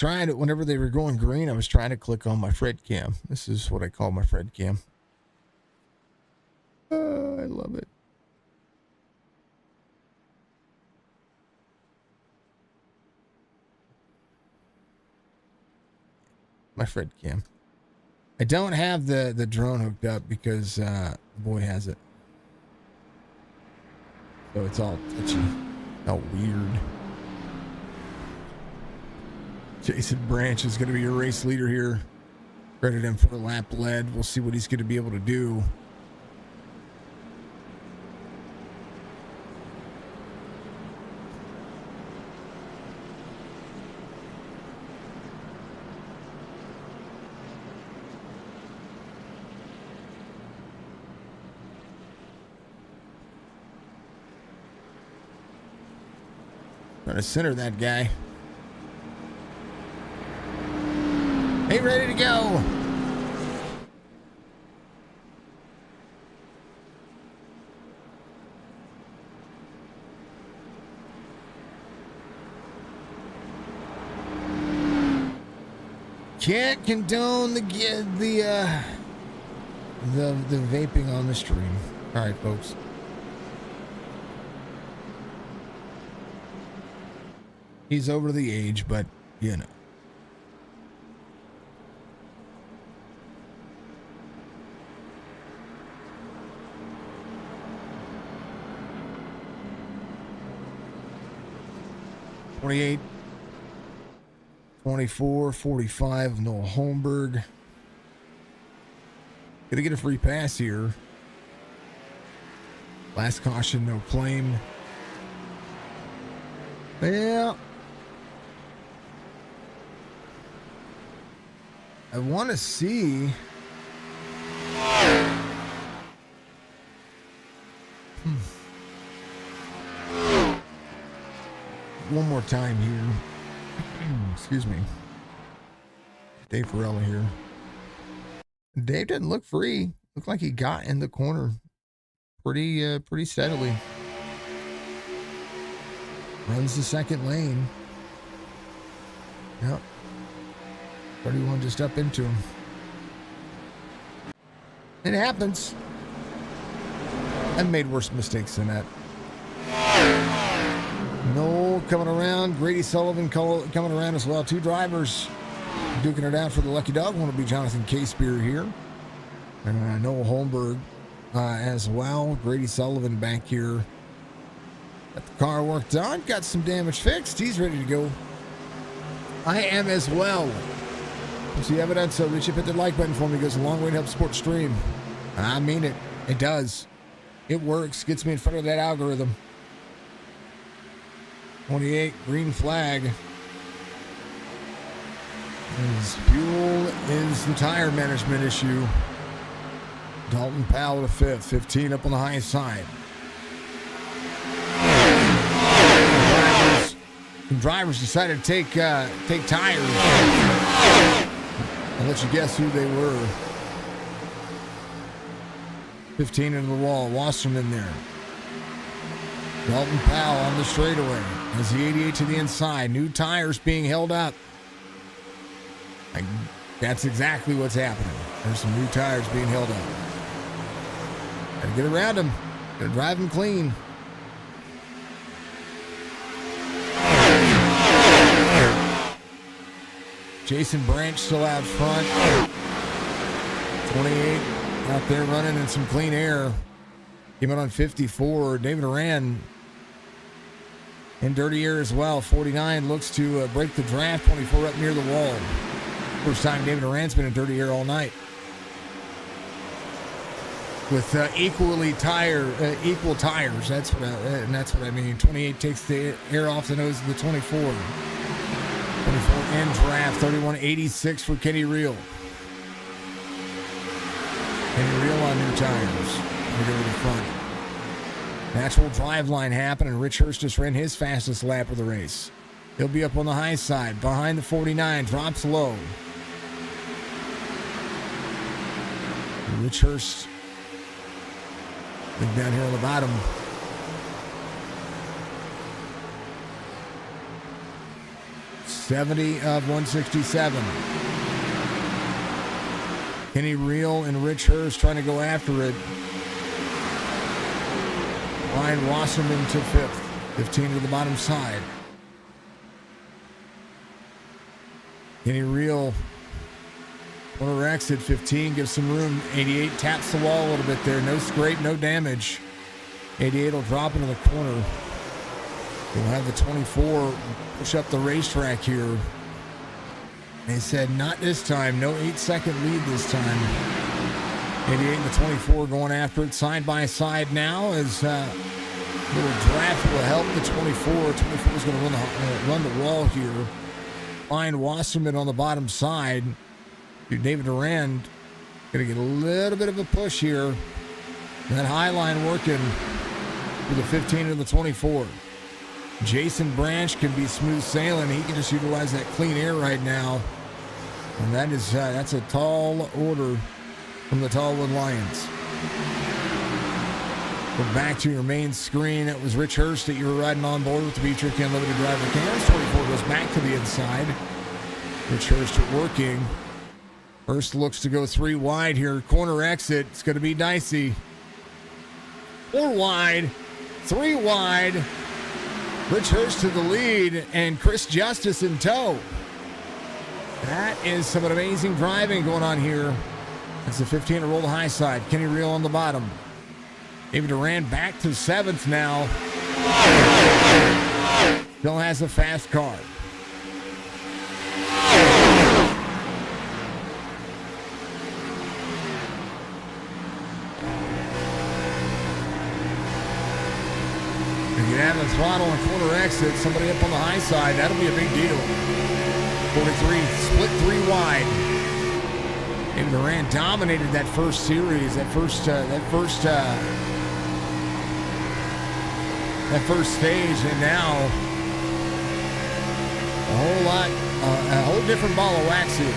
Speaker 2: trying to, whenever they were going green, I was trying to click on my Fred cam. This is what I call my Fred cam. I love it. My Fred cam. I don't have the drone hooked up because the boy has it. So it's all touchy. All weird. Jason Branch is going to be your race leader here. Credit him for a lap led. We'll see what he's going to be able to do. Trying to center that guy. Hey, ready to go. Can't condone the vaping on the stream. All right, folks. He's over the age, but you know. (28) 24, 45, Noah Holmberg. Gonna get a free pass here. Last caution, no claim. Yeah. I want to see. One more time here. Excuse me. Dave Farrella here. Dave didn't look free. Looked like he got in the corner pretty steadily. Runs the second lane. Yep. 31 just up into him. It happens. I've made worse mistakes than that. Noel coming around. Grady Sullivan coming around as well. Two drivers duking it out for the lucky dog. One will be Jonathan Casebeer here. And Noel Holmberg as well. Grady Sullivan back here. Got the car worked on. Got some damage fixed. He's ready to go. I am as well. See evidence, so Richard hit the like button for me. It goes a long way to help support stream. And I mean it. It does. It works. Gets me in front of that algorithm. 28, green flag. His fuel is the tire management issue. Dalton Powell to fifth. 15 up on the high side. Drivers decided to take tires. I'll let you guess who they were. 15 into the wall. Wasserman there. Dalton Powell on the straightaway. As the 88 to the inside. New tires being held up. That's exactly what's happening. There's some new tires being held up. Gotta get around them. Gotta drive them clean. Jason Branch still out front. 28 out there running in some clean air. Came out on 54. David Aran in dirty air as well. 49 looks to break the draft. 24 up near the wall. First time David Aran's been in dirty air all night. With equal tires. That's what I mean. 28 takes the air off the nose of the 24. 24 in draft. 31.86 for Kenny Reel. Kenny Reel on new tires. We go to the front. Natural drive line happened, and Rich Hurst just ran his fastest lap of the race. He'll be up on the high side. Behind the 49. Drops low. Rich Hurst down here on the bottom. 70 of 167. Kenny Reel and Rich Hurst trying to go after it. Ryan Wasserman to 5th. 15 to the bottom side. Kenny Reel, corner exit, 15, gives some room. 88 taps the wall a little bit there. No scrape, no damage. 88 will drop into the corner. We'll have the 24 push up the racetrack here. They said not this time. No 8-second lead this time. 88 and the 24 going after it side by side now as little draft will help the 24. 24 is going to run the wall here. Ryan Wasserman on the bottom side. David Durand going to get a little bit of a push here. That high line working with the 15 and the 24. Jason Branch can be smooth sailing. He can just utilize that clean air right now. And that's a tall order from the Tallwood Lions. Go back to your main screen. It was Rich Hurst that you were riding on board with the Beatrick Unlimited Driver Cams. 24 goes back to the inside. Rich Hurst working. Hurst looks to go 3 wide here. Corner exit. It's going to be dicey. 4 wide. 3 wide. Rich Hurst to the lead and Chris Justice in tow. That is some amazing driving going on here. It's the 15 to roll the high side. Kenny Reel on the bottom. David Durand back to 7th now. Still has a fast car. If you have the throttle and corner exit, somebody up on the high side, that'll be a big deal. 43, split 3 wide. David Durand dominated that first series, that first stage, and now a whole different ball of wax here.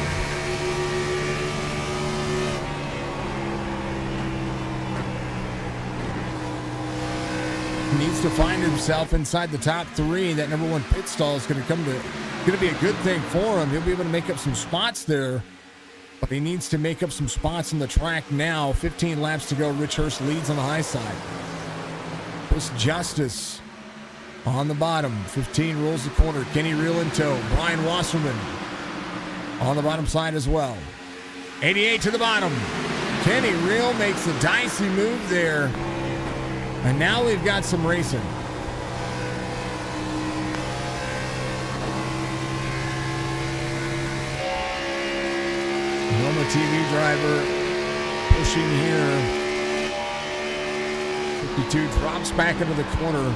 Speaker 2: He needs to find himself inside the top 3. That number 1 pit stall is going to be a good thing for him. He'll be able to make up some spots there, but he needs to make up some spots on the track now. 15 laps to go. Rich Hurst leads on the high side. Chris Justice on the bottom. 15 rolls the corner. Kenny Reel in tow. Brian Wasserman on the bottom side as well. 88 to the bottom. Kenny Reel makes a dicey move there. And now we've got some racing. Roma TV driver pushing here. 52 drops back into the corner.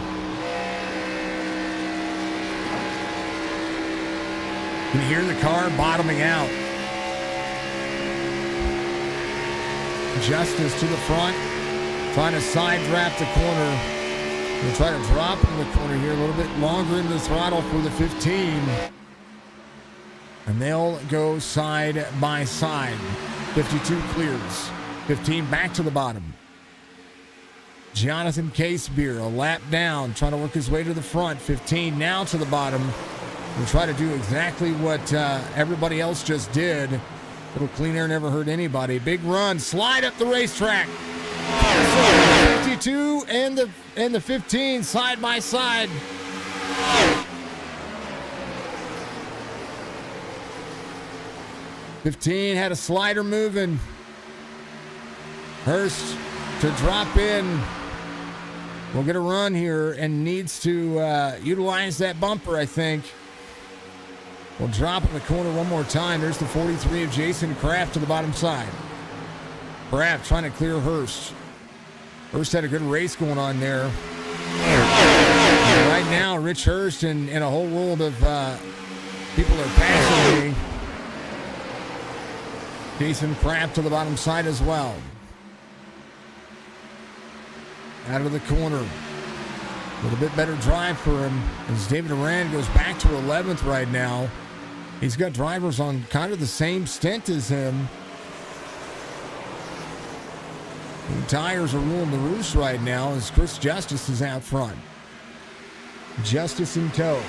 Speaker 2: You can hear the car bottoming out. Justice to the front, trying to side draft the corner. We'll try to drop in the corner here a little bit longer into the throttle for the 15. And they'll go side by side. 52 clears. 15 back to the bottom. Jonathan Casebeer, a lap down, trying to work his way to the front. 15 now to the bottom. We'll try to do exactly what everybody else just did. Little clean air never hurt anybody. Big run, slide up the racetrack. 52 and the 15 side by side. '15 had a slider moving. Hurst to drop in. We'll get a run here and needs to utilize that bumper, I think. We'll drop in the corner one more time. There's the 43 of Jason Kraft to the bottom side. Kraft trying to clear Hurst. Hurst had a good race going on there. And right now, Rich Hurst and a whole world of people are passing me. Jason Kraft to the bottom side as well. Out of the corner. A little bit better drive for him as David Durand goes back to 11th right now. He's got drivers on kind of the same stint as him. The tires are ruling the roost right now as Chris Justice is out front. Justice in tow.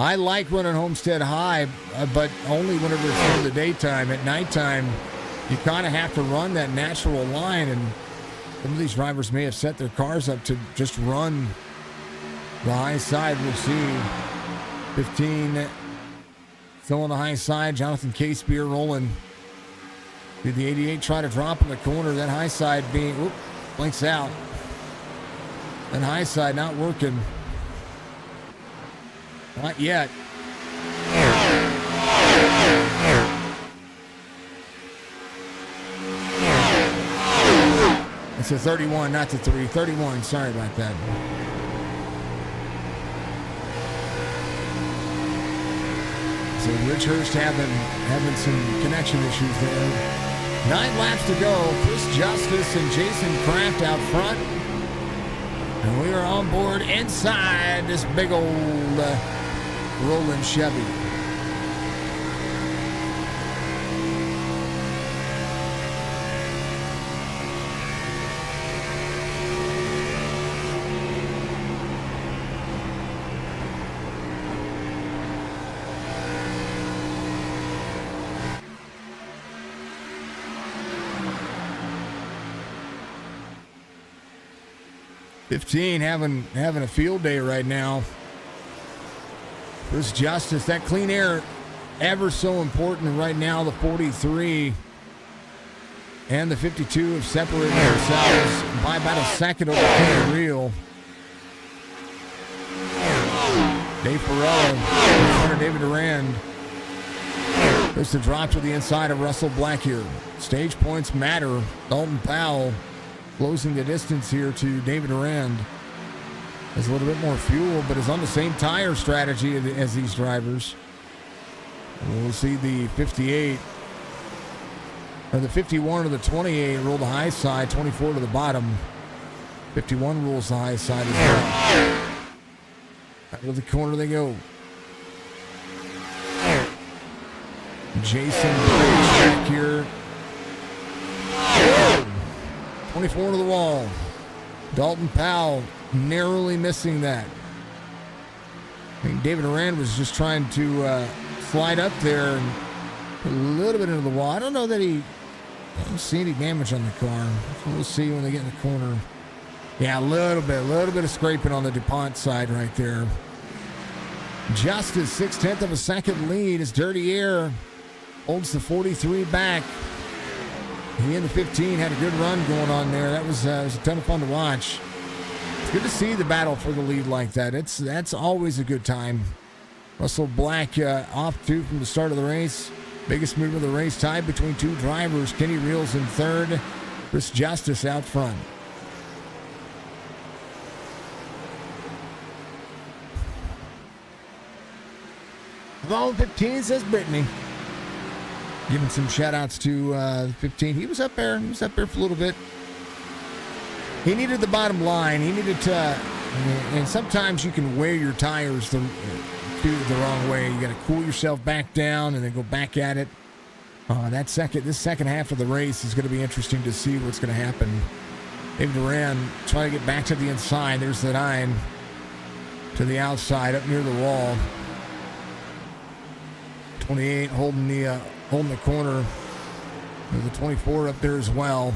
Speaker 2: I like running Homestead high, but only whenever it's in the daytime. At nighttime, you kind of have to run that natural line, and some of these drivers may have set their cars up to just run the high side. We'll see. 15 still on the high side. Jonathan Casebeer rolling. Did the 88 try to drop in the corner? That high side being, blinks out. That high side not working. Not yet. It's a 31, not the 3. 31, sorry about that. So Ridgehurst having some connection issues there. 9 laps to go. Chris Justice and Jason Kraft out front. And we are on board inside this big old rolling Chevy. Having a field day right now. Chris Justice, that clean air ever so important right now. The 43 and the 52 have separated themselves by about a second over Kenny Reel. Dave Ferrella in front of David Durand. There's the drop to the inside of Russell Black here. Stage points matter. Dalton Powell closing the distance here to David Durand. Has a little bit more fuel, but is on the same tire strategy as these drivers. And we'll see the 58, or the 51 or the 28 roll the high side, 24 to the bottom. 51 rolls the high side as well. Out of the corner they go. Jason back here. 24 to the wall. Dalton Powell narrowly missing that. I think David Durand was just trying to slide up there and put a little bit into the wall. I don't know that I don't see any damage on the car. So we'll see when they get in the corner. Yeah, a little bit of scraping on the DuPont side right there. Justice, 6/10 of a second lead as Dirty Air holds the 43 back. He and the 15 had a good run going on there. That was a ton of fun to watch. It's good to see the battle for the lead like that. That's always a good time. Russell Black off two from the start of the race. Biggest move of the race, tied between two drivers. Kenny Reels in third. Chris Justice out front. Vol 15 says Brittany. Giving some shout outs to 15. He was up there for a little bit. He needed the bottom line. He needed to, and sometimes you can wear your tires the wrong way. You got to cool yourself back down and then go back at it. This second half of the race is going to be interesting to see what's going to happen. David Durand trying to get back to the inside. There's the 9 to the outside up near the wall. 28 holding the corner. There's the 24 up there as well.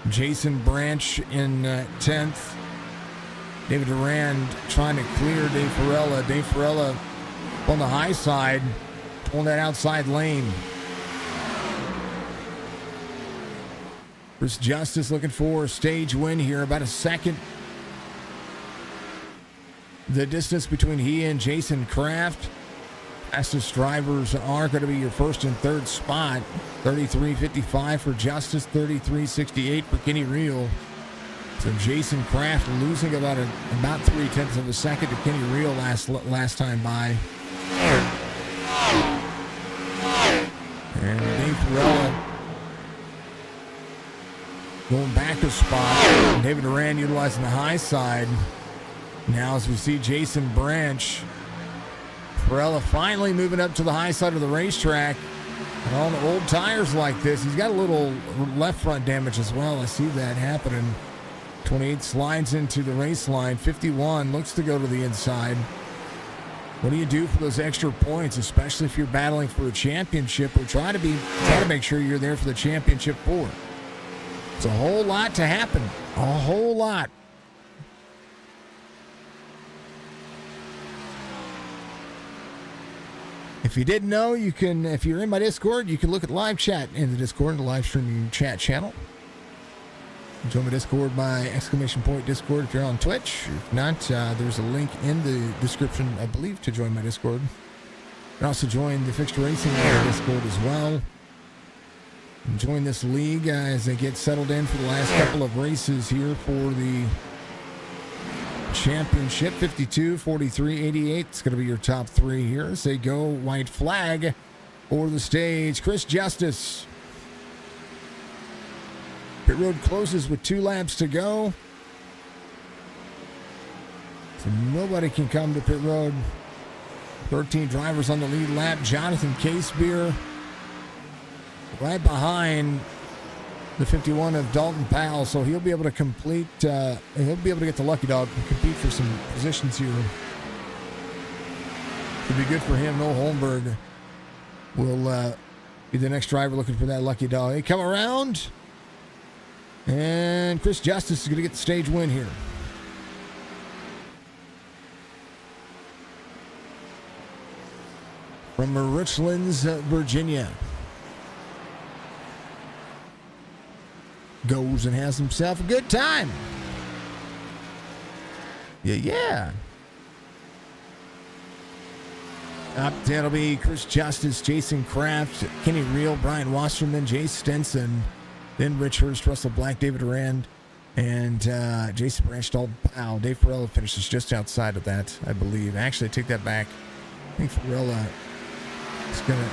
Speaker 2: Jason Branch in 10th. David Durand trying to clear Dave Ferrella. Dave Ferrella on the high side, on that outside lane. Chris Justice looking for a stage win here, about a second. The distance between he and Jason Kraft. Fastest drivers are going to be your first and third spot. 33.55 for Justice, 33.68 for Kenny Reel. So Jason Kraft losing about 3/10 of a second to Kenny Reel last time by. And Dave Ferrella going back a spot. And David Durand utilizing the high side. Now as we see Jason Branch. Ferrella finally moving up to the high side of the racetrack. And on the old tires like this, he's got a little left front damage as well. I see that happening. 28 slides into the race line. 51 looks to go to the inside. What do you do for those extra points, especially if you're battling for a championship or try to make sure you're there for the championship four? It's a whole lot to happen. A whole lot. If you didn't know, you can, if you're in my Discord, you can look at live chat in the Discord, the live streaming chat channel. Join my Discord by !Discord if you're on Twitch. If not, there's a link in the description, I believe, to join my Discord. You can also join the Fixed Racing Discord as well. And join this league as they get settled in for the last couple of races here for the championship. 52, 43, 88. It's going to be your top three here as they go. White flag for the stage. Chris Justice. Pit road closes with 2 laps to go. So nobody can come to pit road. 13 drivers on the lead lap. Jonathan Casebeer right behind the 51 of Dalton Powell. So he'll be able to complete, he'll be able to get the lucky dog and compete for some positions here. Could be good for him. Noel Holmberg will be the next driver looking for that lucky dog. They come around. And Chris Justice is going to get the stage win here. From Richlands, Virginia. Goes and has himself a good time. Yeah. Up that'll be Chris Justice, Jason Kraft, Kenny Reel, Brian Wasserman, Jay Stenson. Then Rich Hurst, Russell Black, David Durand, and Jason Branch, Dalton Powell. Dave Farella finishes just outside of that, I believe. Actually, I take that back. I think Farella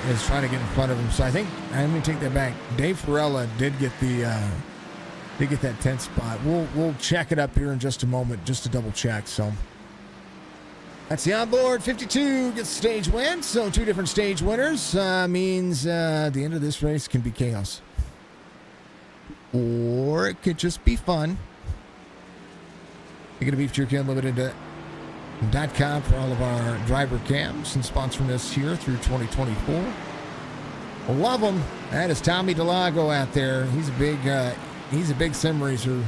Speaker 2: is trying to get in front of him. So I think I'm going to take that back. Dave Farella did get that 10th spot. We'll check it up here in just a moment, just to double check. So that's the onboard 52 gets the stage win. So 2 different stage winners means the end of this race can be chaos. Or it could just be fun. You're going to Beef Jerky Unlimited.com for all of our driver cams and sponsoring us here through 2024. Love them. That is Tommy Delago out there. He's a big sim racer.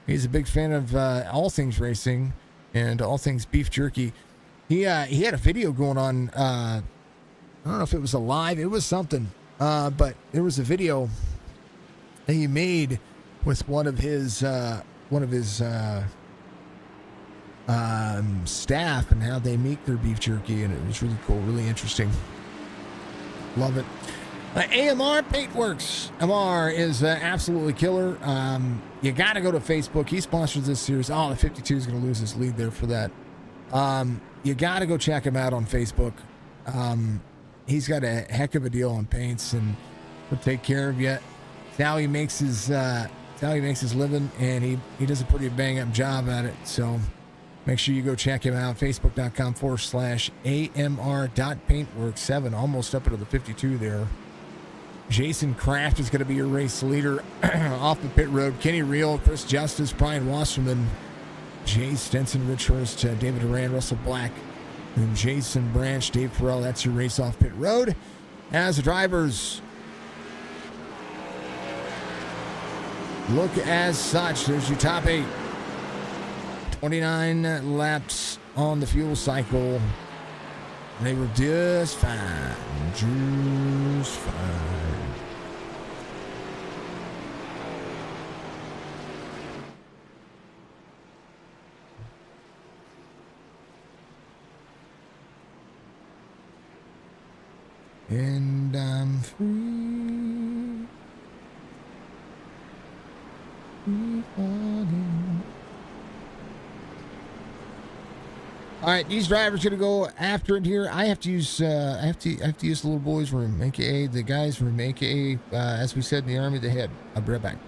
Speaker 2: He's a big fan of all things racing and all things beef jerky. He had a video going on. I don't know if it was a live. It was something. But there was a video that he made with one of his staff and how they make their beef jerky, and it was really cool, really interesting. Love it. AMR Paintworks. MR is absolutely killer. You got to go to Facebook. He sponsors this series. Oh, the 52 is going to lose his lead there for that. You got to go check him out on Facebook. He's got a heck of a deal on paints, and he'll take care of you. It's how he makes his living, and he does a pretty bang up job at it. So make sure you go check him out. Facebook.com/AMR.Paintworks7. Almost up into the 52 there. Jason Kraft is going to be your race leader off the pit road. Kenny Reel, Chris Justice, Brian Wasserman, Jay Stenson, Rich Hurst, David Durand, Russell Black, and Jason Branch, Dave Farrell. That's your race off pit road. As the drivers look as such, there's your top 8. 29 laps on the fuel cycle. They were just fine. Just fine. And I'm free. Falling. All right, these drivers gonna go after it here. I have to use I have to use the little boys' room, aka the guys' room, aka as we said in the Army, the head. I'll be right back.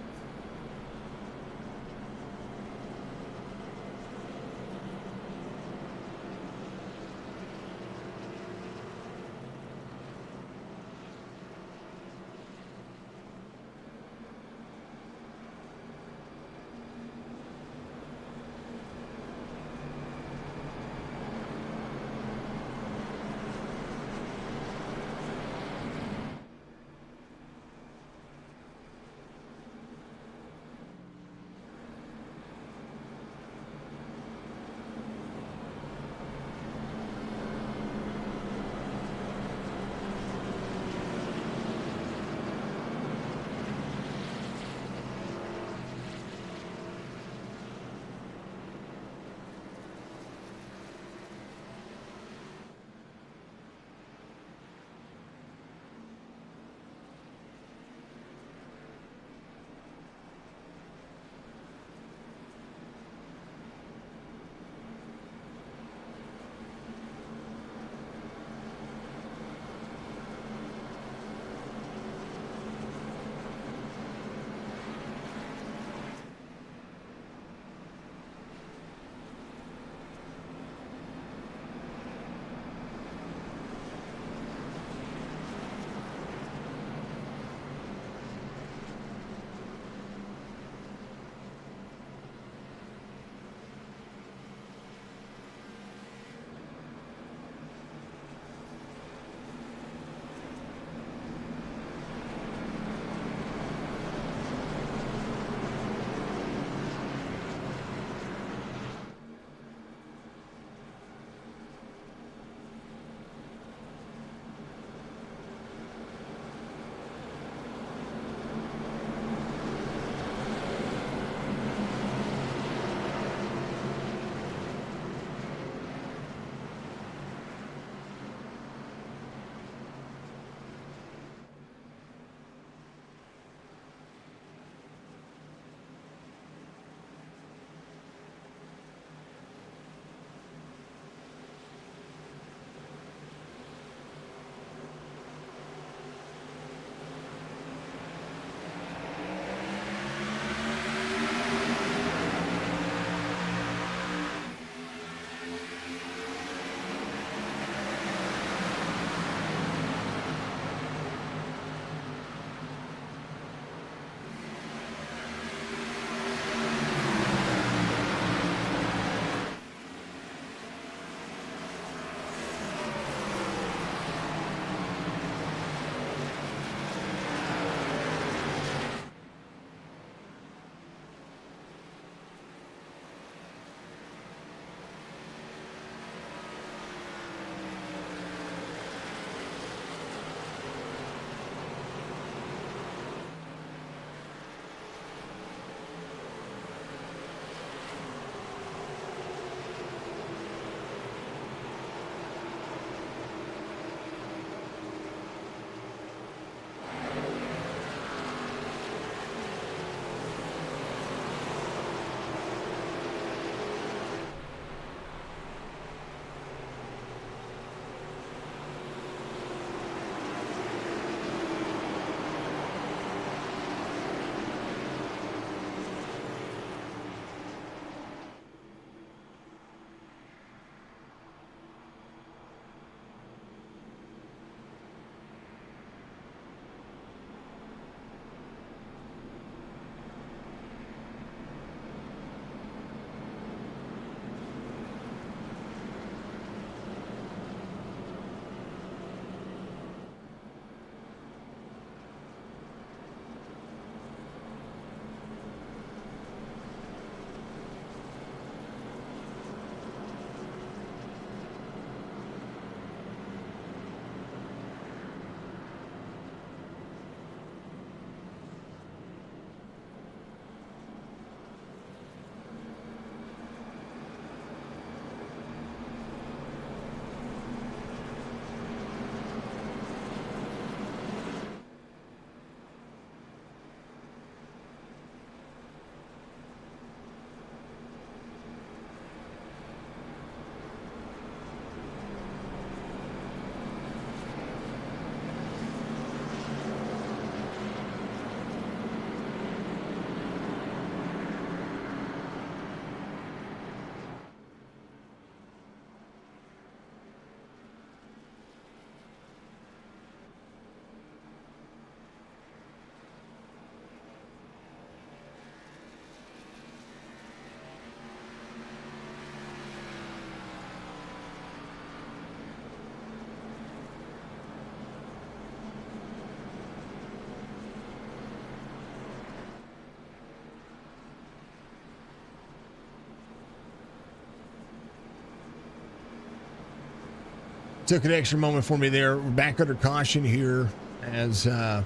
Speaker 2: Took an extra moment for me there. We're back under caution here as we'll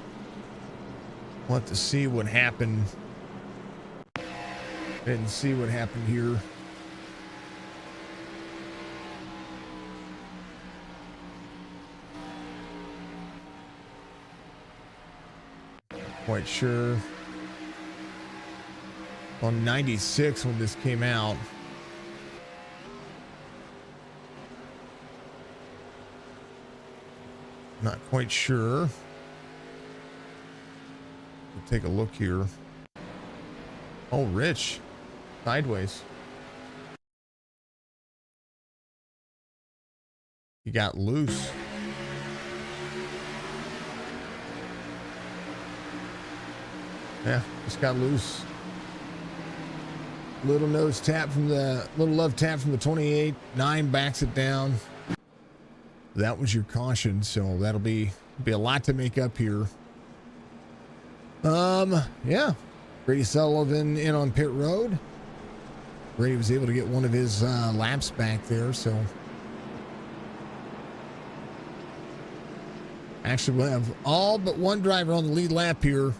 Speaker 2: have to see what happened. Didn't see what happened here. Quite sure. On 96 when this came out. Not quite sure. We'll take a look here. Oh, Rich. Sideways. He got loose. Yeah, just got loose. Little love tap from the 28. 9 backs it down. That was your caution, so that'll be a lot to make up here. Yeah. Brady Sullivan in on pit road. Brady was able to get one of his laps back there, so actually we'll have all but one driver on the lead lap here.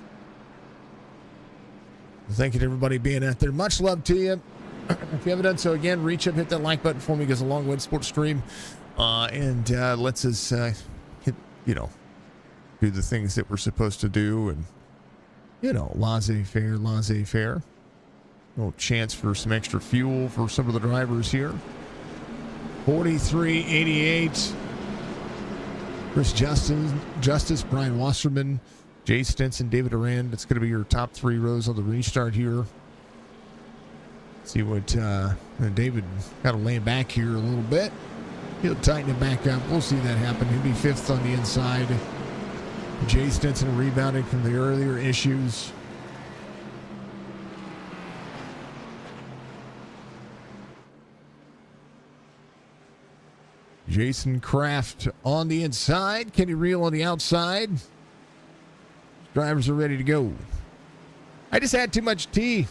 Speaker 2: Thank you to everybody being out there. Much love to you. If you haven't done so, again, reach up, hit that like button for me. It goes a long way to support stream, and lets us hit, do the things that we're supposed to do, and laissez-faire. Little chance for some extra fuel for some of the drivers here. 43.88. Chris Justice, Brian Wasserman, Jay Stinson, David Arand. It's going to be your top 3 rows on the restart here. See what David got to lay back here a little bit. He'll tighten it back up. We'll see that happen. He'll be 5th on the inside. Jay Stinson rebounding from the earlier issues. Jason Kraft on the inside. Kenny Reel on the outside. Drivers are ready to go. I just had too much tea.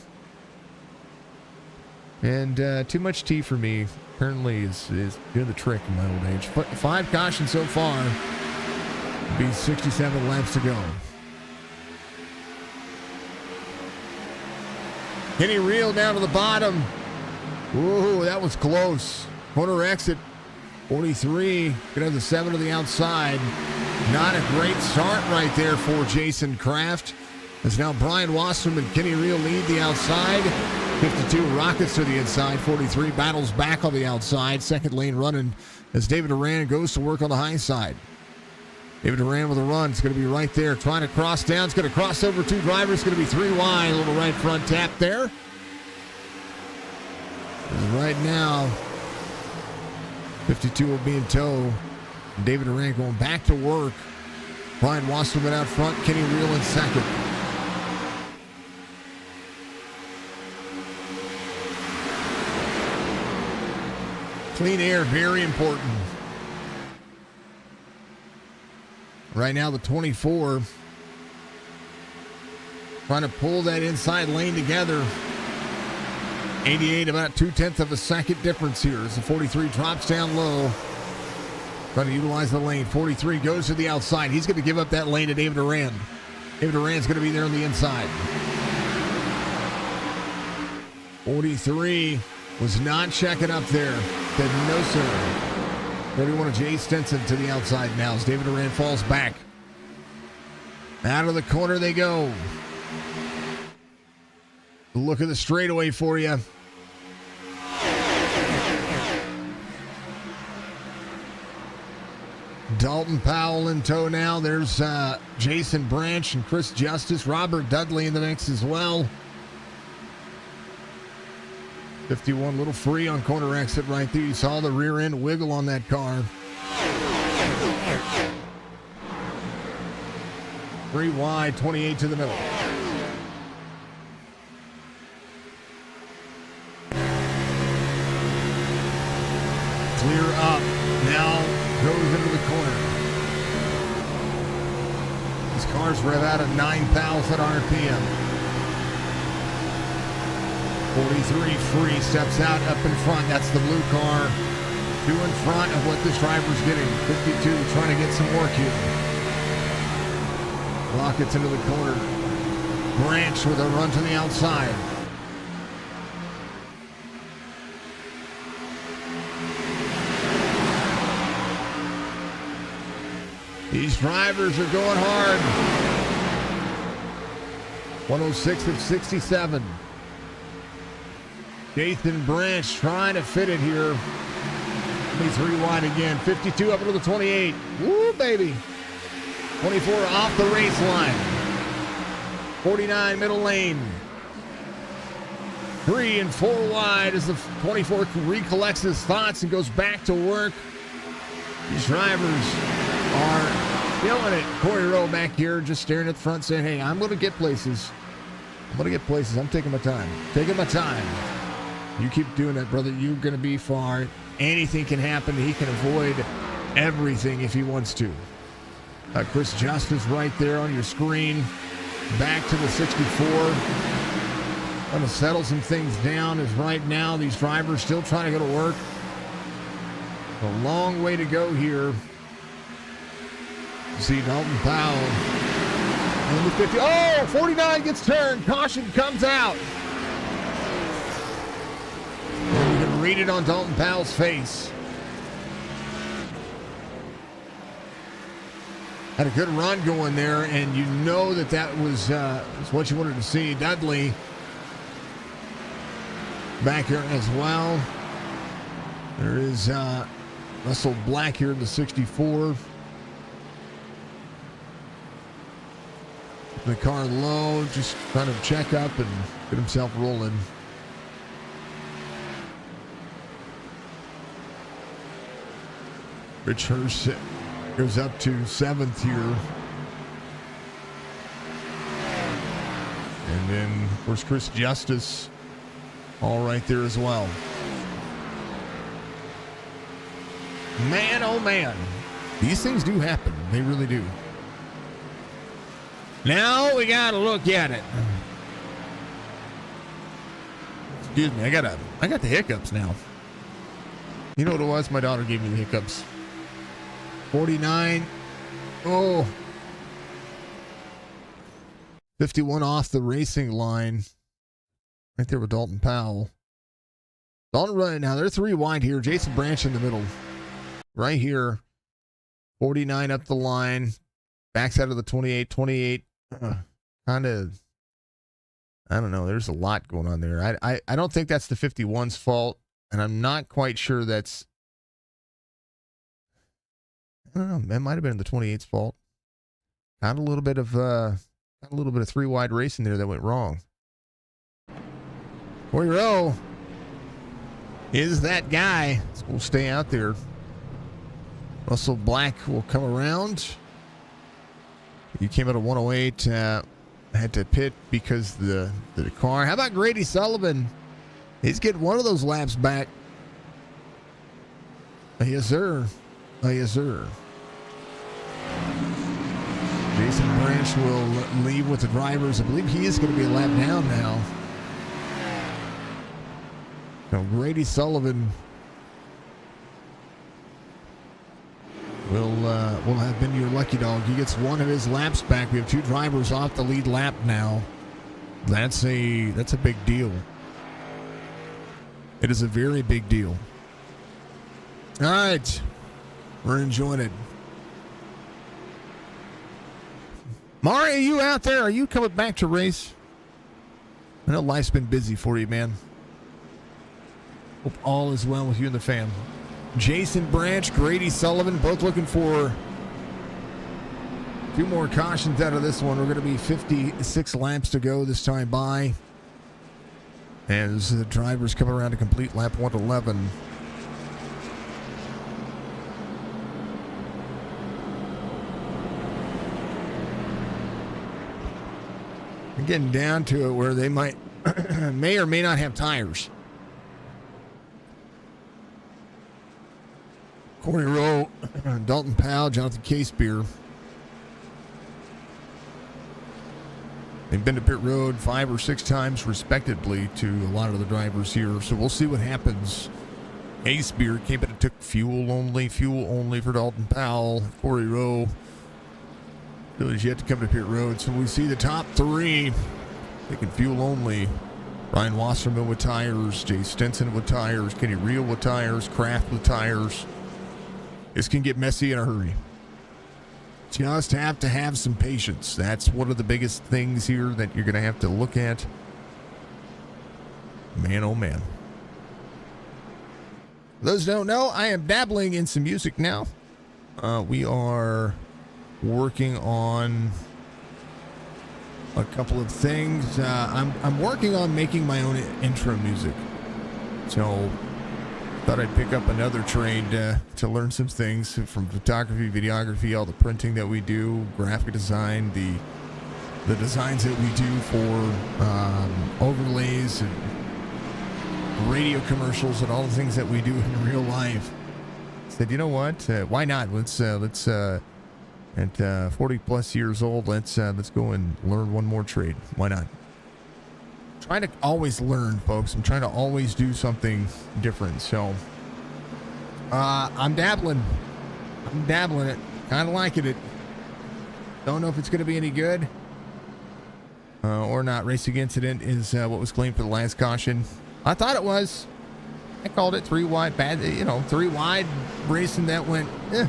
Speaker 2: And too much tea for me apparently is doing the trick in my old age. 5 cautions so far. Be 67 laps to go. Kenny Reel down to the bottom. Whoa, that was close. Corner exit. 43. Gonna have the 7 to the outside. Not a great start right there for Jason Kraft. As now Brian Wasserman and Kenny Reel lead the outside. 52 rockets to the inside. 43 battles back on the outside. Second lane running as David Duran goes to work on the high side. David Duran with a run. It's going to be right there. Trying to cross down. It's going to cross over 2 drivers. It's going to be 3 wide. A little right front tap there. And right now, 52 will be in tow. David Duran going back to work. Brian Wasserman out front. Kenny Reel in second. Clean air, very important. Right now, the 24 trying to pull that inside lane together. 88, about 0.2 of a second difference here as the 43 drops down low. Trying to utilize the lane. 43 goes to the outside. He's going to give up that lane to David Duran. David Duran's going to be there on the inside. 43 was not checking up there. Said no, sir. 31 of Jay Stinson to the outside now as David Duran falls back. Out of the corner they go. Look at the straightaway for you. Dalton Powell in tow now. There's Jason Branch and Chris Justice. Robert Dudley in the mix as well. 51, little free on corner exit right there. You saw the rear end wiggle on that car. 3 wide, 28 to the middle. Clear up. Now goes into the corner. These cars rev out at 9,000 RPM. 43 free steps out up in front. That's the blue car. Two in front of what this driver's getting. 52 trying to get some work here. Rockets into the corner. Branch with a run to the outside. These drivers are going hard. 106 of 67. Nathan Branch trying to fit it here. 23 wide again. 52 up into the 28. Woo, baby. 24 off the race line. 49 middle lane. 3 and 4 wide as the 24 recollects his thoughts and goes back to work. These drivers are killing it. Corey Rowe back here just staring at the front saying, hey, I'm going to get places. I'm going to get places. I'm taking my time. Taking my time. You keep doing that, brother. You're going to be far. Anything can happen. He can avoid everything if he wants to. Chris Justice right there on your screen. Back to the 64. Going to settle some things down as right now these drivers still trying to go to work. A long way to go here. See Dalton Powell. Number 50. Oh, 49 gets turned. Caution comes out. And you can read it on Dalton Powell's face. Had a good run going there, and you know that was what you wanted to see. Dudley back here as well. There is Russell Black here in the 64. The car low, just trying to check up and get himself rolling. Rich Hurst goes up to 7th here. And then, of course, Chris Justice all right there as well. Man, oh man. These things do happen. They really do. Now we got to look at it. Excuse me, I got the hiccups now. You know what it was? My daughter gave me the hiccups. 49. Oh. 51 off the racing line. Right there with Dalton Powell. Dalton running now. They're 3 wide here. Jason Branch in the middle. Right here. 49 up the line. Backs out of the 28. 28. Kind of, I don't know. There's a lot going on there. I don't think that's the 51's fault, and I'm not quite sure that's. I don't know. That might have been the 28's fault. Got a little bit of 3 wide racing there that went wrong. Corey Rowe is that guy. We'll stay out there. Russell Black will come around. He came out of 108, had to pit because the car. How about Grady Sullivan? He's getting one of those laps back. Yes, sir. Yes, sir. Jason Branch will leave with the drivers. I believe he is going to be a lap down now. So Grady Sullivan will have been your lucky dog. He gets one of his laps back. We have 2 drivers off the lead lap now. That's a big deal. It is a very big deal. All right. We're enjoying it. Mari, are you out there? Are you coming back to race? I know life's been busy for you, man. Hope all is well with you and the fam. Jason Branch, Grady Sullivan, both looking for 2 more cautions out of this one. We're going to be 56 laps to go this time by. As the drivers come around to complete lap 111. We're getting down to it where they may or may not have tires. Corey Rowe, Dalton Powell, Jonathan Casebeer. They've been to pit road 5 or 6 times respectively to a lot of the drivers here. So we'll see what happens. Casebeer came at a
Speaker 1: took fuel only for Dalton Powell. Corey Rowe still has yet to come to pit road. So we see the top three taking fuel only. Ryan Wasserman with tires, Jay Stinson with tires, Kenny Reel with tires, Kraft with tires. This can get messy in a hurry. Just have to have some patience. That's one of the biggest things here that you're going to have to look at. Man, oh man. For those who don't know, I am dabbling in some music now. We are working on a couple of things. I'm working on making my own intro music. So thought I'd pick up another trade to learn some things from photography, videography, all the printing that we do, graphic design, the designs that we do for overlays and radio commercials and all the things that we do in real life. Said, you know what? Why not? Let's at 40 plus years old, let's go and learn one more trade. Why not? Trying to always learn, folks. I'm trying to always do something different. So I'm dabbling it, kind of liking it. Don't know if it's going to be any good or not. Racing incident is what was claimed for the last caution. I thought it was. I called it 3 wide. Bad, 3 wide racing that went. It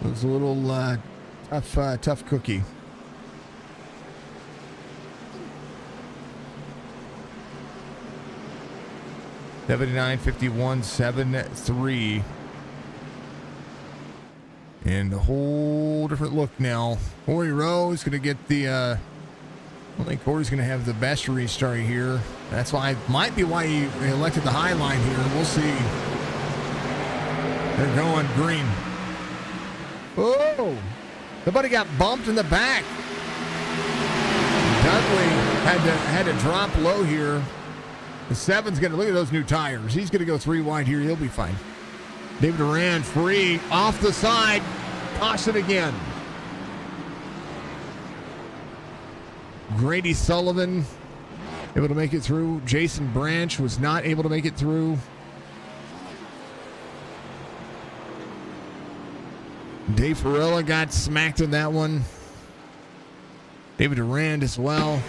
Speaker 1: was a little tough cookie. $79.51.73. And a whole different look now. Corey Rowe is going to get the. I don't think Corey's going to have the best restart here. That's why, might be why he elected the high line here. We'll see. They're going green. Oh, somebody got bumped in the back. Dudley had to drop low here. The 7's going to look at those new tires. He's going to go 3 wide here. He'll be fine. David Duran free off the side. Caution again. Grady Sullivan able to make it through. Jason Branch was not able to make it through. Dave Farella got smacked in that one. David Durand as well.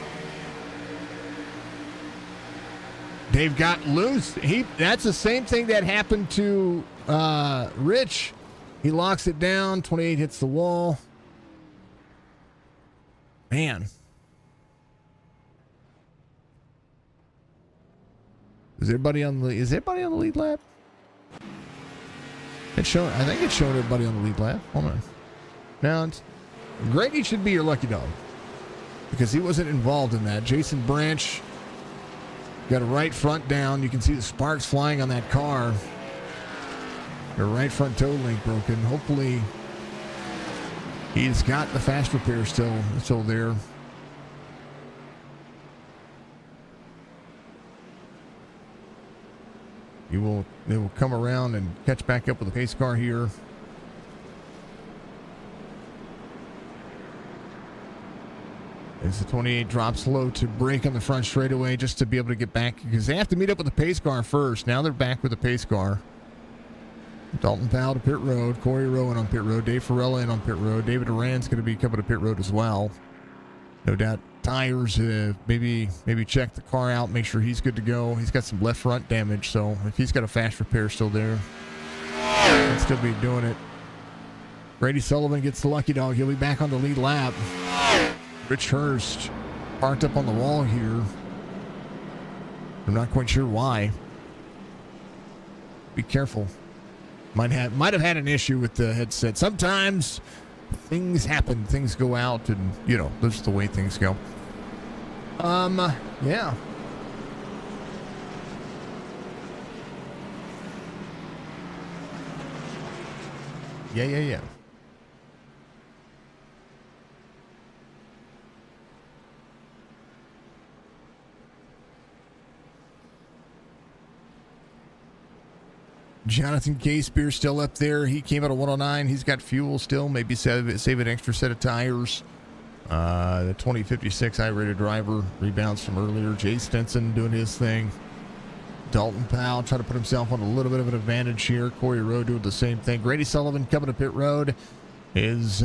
Speaker 1: Dave got loose. That's the same thing that happened to Rich. He locks it down. 28 hits the wall. Man. Is everybody on the lead lap? It's showing. I think it's showing everybody on the lead lap. Hold on. Now, Grady should be your lucky dog because he wasn't involved in that. Jason Branch got a right front down. You can see the sparks flying on that car. The right front toe link broken. Hopefully, he's got the fast repair still there. They will come around and catch back up with the pace car here. As the 28 drops low to brake on the front straightaway just to be able to get back because they have to meet up with the pace car first. Now they're back with the pace car. Dalton Powell to pit road. Corey Rowan on pit road. Dave Farella in on pit road. David Duran's going to be coming to pit road as well. No doubt. Tires, maybe check the car out, make sure he's good to go. He's got some left front damage, so if he's got a fast repair still there, he'll still be doing it. Grady Sullivan gets the lucky dog. He'll be back on the lead lap. Rich Hurst parked up on the wall here. I'm not quite sure why. Be careful. Might have had an issue with the headset. Sometimes things happen, things go out, and that's the way things go. Yeah. Yeah. Jonathan Casebeer still up there. He came out of 109. He's got fuel still. Maybe save an extra set of tires. The 2056 I-rated driver rebounds from earlier. Jay Stenson doing his thing.
Speaker 2: Dalton Powell trying to put himself on a little bit of an advantage here. Corey Rowe doing the same thing. Grady Sullivan coming to pit road is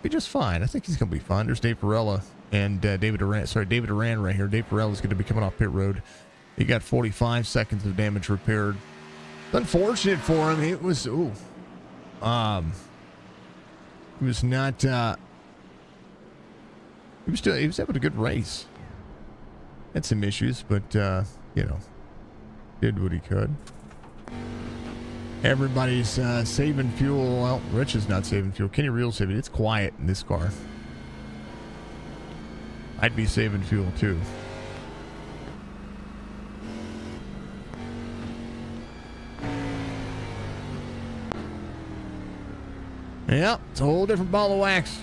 Speaker 2: be just fine. I think he's going to be fine. There's Dave Perella and David Duran right here. Dave Perella is going to be coming off pit road. He got 45 seconds of damage repaired. Unfortunate for him. It was, he was not, he was having a good race. Had some issues, but, did what he could. Everybody's saving fuel. Well, Rich is not saving fuel. Kenny Reel's saving. It's quiet in this car. I'd be saving fuel too. Yeah, it's a whole different ball of wax.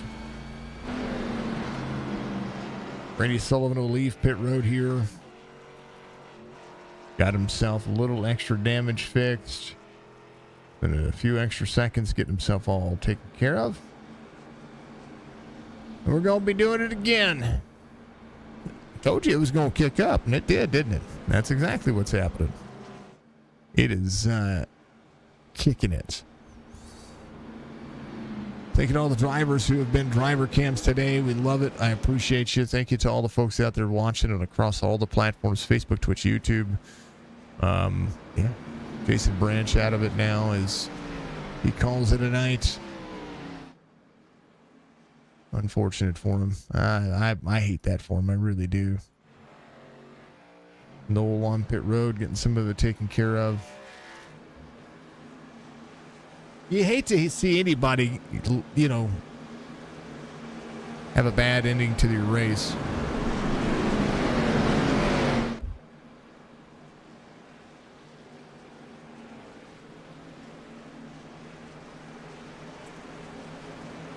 Speaker 2: Brady Sullivan will leave pit road here. Got himself a little extra damage fixed. Been a few extra seconds getting himself all taken care of. And we're going to be doing it again. Told you it was going to kick up, and it did, didn't it? That's exactly what's happening. It is kicking it. Thank you to all the drivers who have been driver cams today. We love it. I appreciate you. Thank you to all the folks out there watching and across all the platforms, Facebook, Twitch, YouTube. Yeah. Jason Branch out of it now as he calls it a night. Unfortunate for him. I hate that for him. I really do. Noel on pit road getting some of it taken care of. You hate to see anybody, have a bad ending to their race.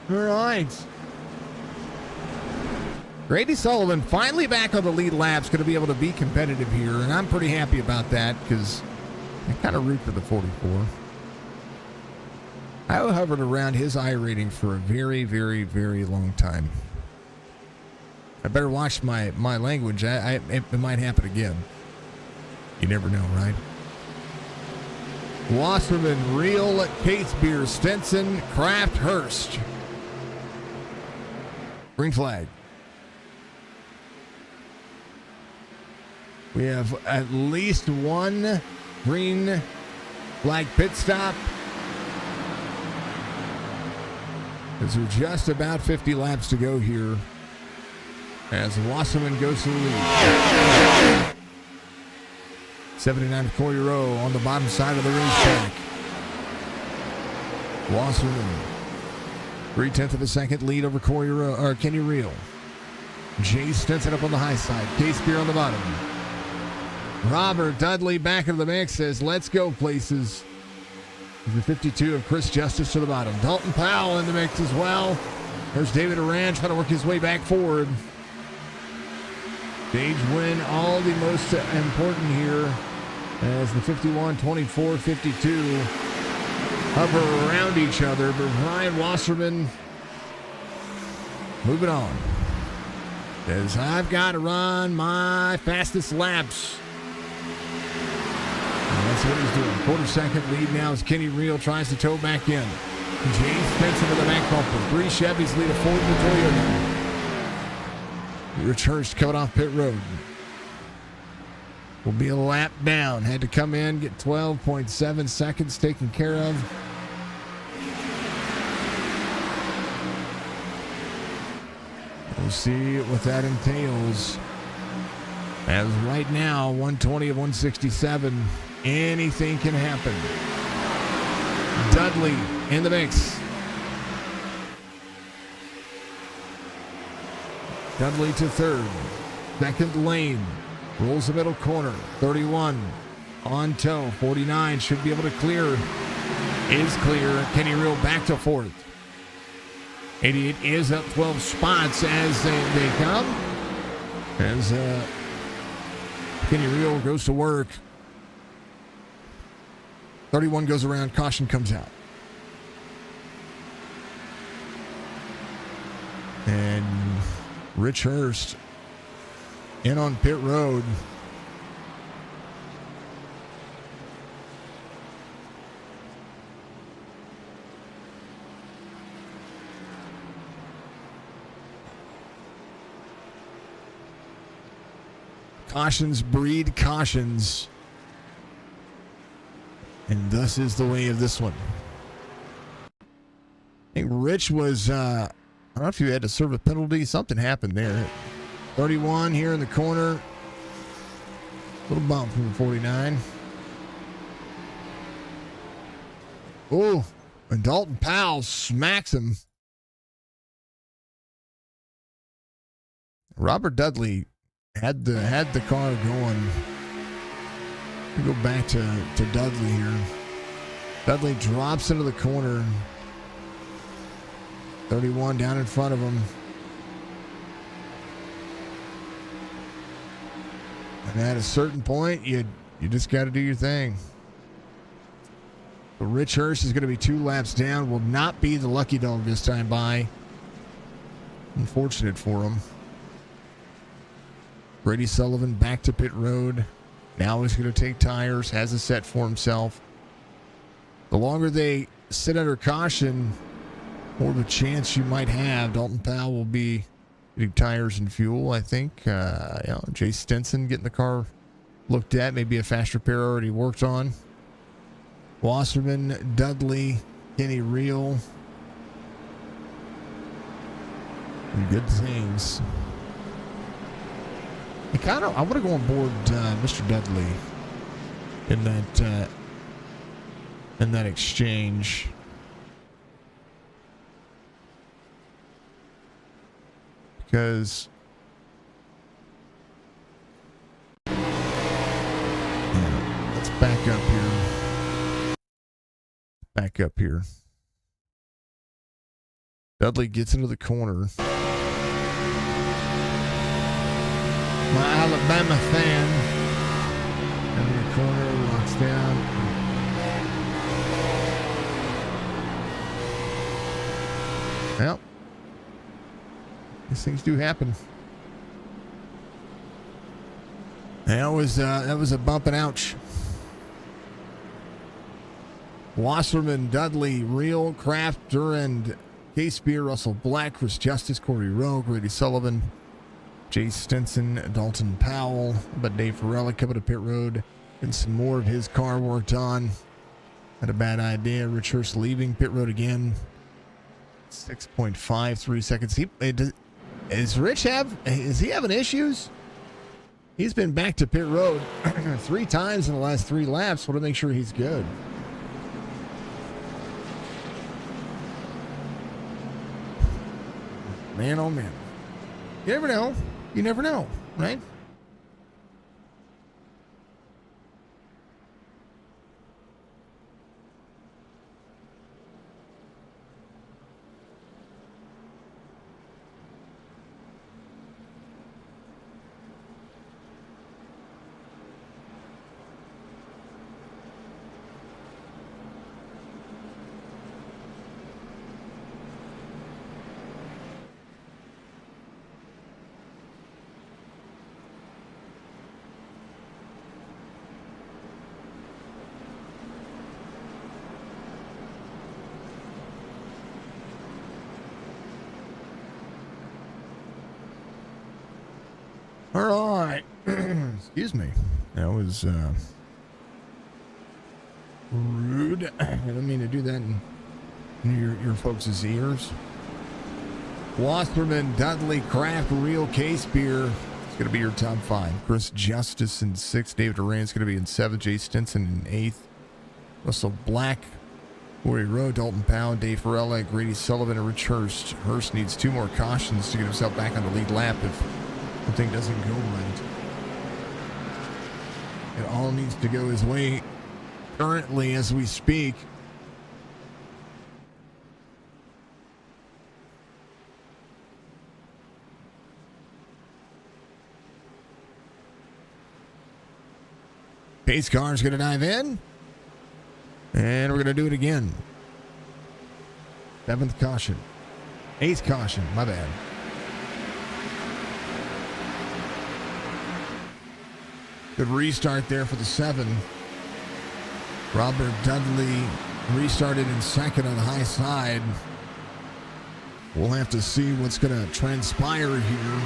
Speaker 2: All right. Grady Sullivan finally back on the lead laps, going to be able to be competitive here, and I'm pretty happy about that because I kind of root for the 44. I hovered around his I rating for a very, very, very long time. I better watch my language. It might happen again. You never know, right? Wasserman, Reel, Catesbeer, Stenson, Kraft, Hurst. Green flag. We have at least one green flag pit stop. As we're just about 50 laps to go here as Wasserman goes to the lead. 79 Corey Rowe on the bottom side of the racetrack. Wasserman, 3/10 of a second lead over Kenny Reel. Jay Stenson up on the high side. Catesbeer on the bottom. Robert Dudley back into the mix says, let's go places. The 52 of Chris Justice to the bottom. Dalton Powell in the mix as well. There's David Oran trying to work his way back forward. Stage win, all the most important here as the 51, 24, 52 hover around each other. But Ryan Wasserman moving on. As I've got to run my fastest laps. And that's what he's doing. Quarter-second lead now as Kenny Reel tries to tow back in. James Spencer with the back bumper. 3 Chevys lead a Ford and a Toyota. Rich Hurst coming off pit road. Will be a lap down. Had to come in, get 12.7 seconds taken care of. We'll see what that entails. As right now, 120 of 167. Anything can happen. Dudley in the mix. Dudley to third. Second lane. Rolls the middle corner. 31 on tow. 49 should be able to clear. Is clear. Kenny Reel back to fourth. 88 is up 12 spots as they come. As Kenny Reel goes to work. 31 goes around. Caution comes out. And Rich Hurst in on pit road. Cautions breed cautions. And thus is the way of this one. I think Rich was, I don't know if you had to serve a penalty. Something happened there. 31 here in the corner. Little bump from the 49. Oh, and Dalton Powell smacks him. Robert Dudley had the car going. We go back to Dudley here. Dudley drops into the corner. 31 down in front of him. And at a certain point, you just got to do your thing. But Rich Hurst is going to be 2 laps down. Will not be the lucky dog this time by. Unfortunate for him. Brady Sullivan back to pit road. Now he's going to take tires. Has a set for himself. The longer they sit under caution, more of a chance you might have. Dalton Powell will be getting tires and fuel, I think. Jay Stinson getting the car looked at. Maybe a fast repair already worked on. Wasserman, Dudley, Kenny Reel. Good things. I want to go on board Mr. Dudley in that exchange. Because let's back up here. Back up here. Dudley gets into the corner. My Alabama fan. In the corner, walks down. Well, these things do happen. That was a bump and ouch. Wasserman, Dudley, Reel, Kraft, Durand, Case Beer, Russell Black, Chris Justice, Corey Rowe, Grady Sullivan, Jay Stinson, Dalton Powell, but Dave Ferrella coming to pit road and some more of his car worked on. Had a bad idea. Rich Hurst leaving pit road again. 6.53 seconds. Is he having issues? He's been back to pit road 3 times in the last 3 laps. Want to make sure he's good. Man, oh man. You never know. You never know, right? All right. Excuse me. That was rude. I don't mean to do that in your folks' ears. Wasserman, Dudley, Kraft, Reel, Case Beer. It's going to be your top 5. Chris Justice in 6th. David Duran's going to be in 7th. Jay Stinson in 8th. Russell Black, Corey Rowe, Dalton Powell, Dave Ferrella, Grady Sullivan, and Rich Hurst. Hurst needs 2 more cautions to get himself back on the lead lap if something doesn't go right. It all needs to go his way currently as we speak. Pace car's going to dive in. And we're going to do it again. 7th caution. 8th caution. My bad. Good restart there for the 7. Robert Dudley restarted in 2nd on the high side. We'll have to see what's going to transpire here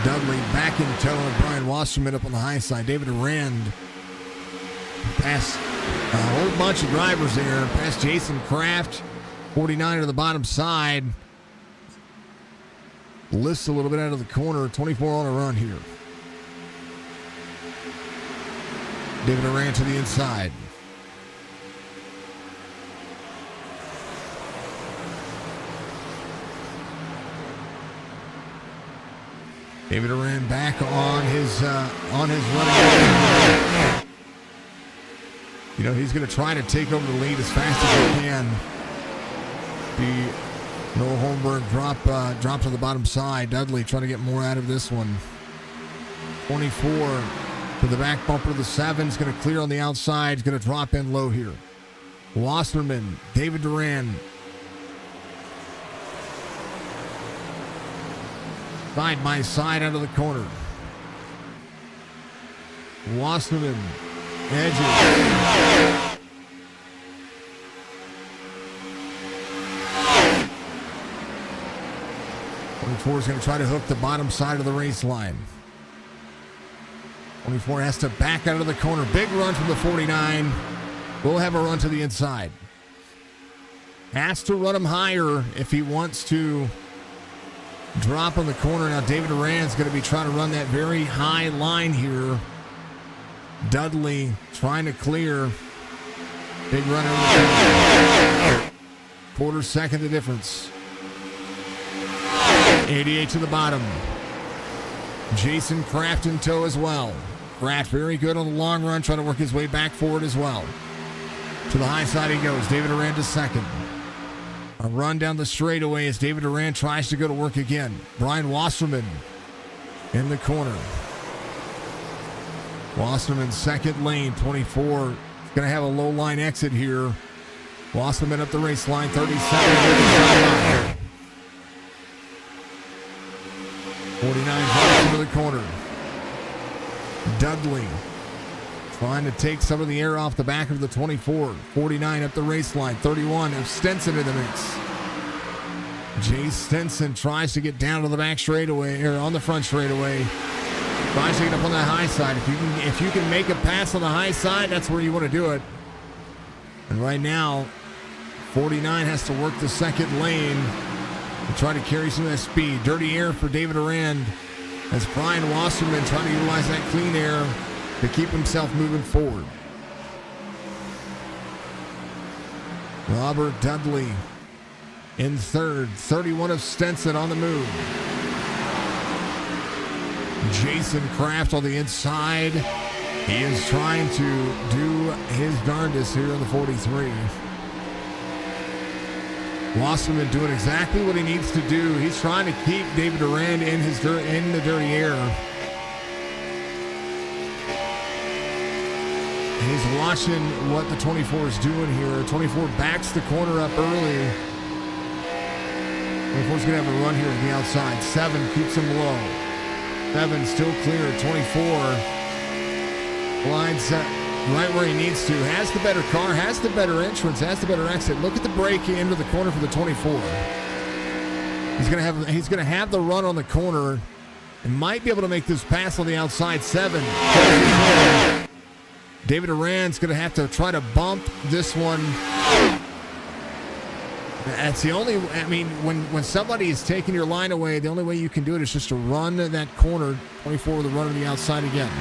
Speaker 2: Dudley back in tow, and Brian Wasserman up on the high side. David Arand past a whole bunch of drivers there. Past Jason Kraft, 49 to the bottom side. Lifts a little bit out of the corner. 24 on a run here. David Arand to the inside. David Arand back on his running. You know, he's going to try to take over the lead as fast as he can. The Noah Holmberg drop to the bottom side. Dudley trying to get more out of this one. 24 to the back bumper of the 7. Is going to clear on the outside. Is going to drop in low here. Wasserman, David Duran. Side by side out of the corner. Wasserman edges. '24 is going to try to hook the bottom side of the race line. 24 has to back out of the corner. Big run from the 49. Will have a run to the inside. Has to run him higher if he wants to drop on the corner. Now David Arand's going to be trying to run that very high line here. Dudley trying to clear. Big run over the corner. Quarter second the difference. 88 to the bottom. Jason Kraft in tow as well. Kraft very good on the long run, trying to work his way back forward as well. To the high side he goes. David Arand is second. A run down the straightaway as David Arand tries to go to work again. Brian Wasserman in the corner. Wasserman second lane. 24 is going to have a low line exit here. Wasserman up the race line. 37. 49 drives into the corner. Dudley trying to take some of the air off the back of the 24. 49 up the race line. 31 of Stenson in the mix. Jay Stenson tries to get down to the back straightaway, or on the front straightaway. Tries to get up on that high side. If you can make a pass on the high side, that's where you want to do it. And right now, 49 has to work the second lane to try to carry some of that speed. Dirty air for David Arand as Brian Wasserman trying to utilize that clean air to keep himself moving forward. Robert Dudley in third. 31 of Stenson on the move. Jason Kraft on the inside. He is trying to do his darndest here on the 43. Wasserman doing exactly what he needs to do. He's trying to keep David Arand in the dirty air. He's watching what the 24 is doing here. 24 backs the corner up early. 24's going to have a run here at the outside. 7 keeps him low. 7 still clear. 24 line set right where he needs to. Has the better car, has the better entrance, has the better exit. Look at the break into the corner for the 24. He's going to have the run on the corner and might be able to make this pass on the outside. 7. David Arand's going to have to try to bump this one. That's the only, I mean, when somebody is taking your line away, the only way you can do it is just to run that corner. 24 with a run on the outside again.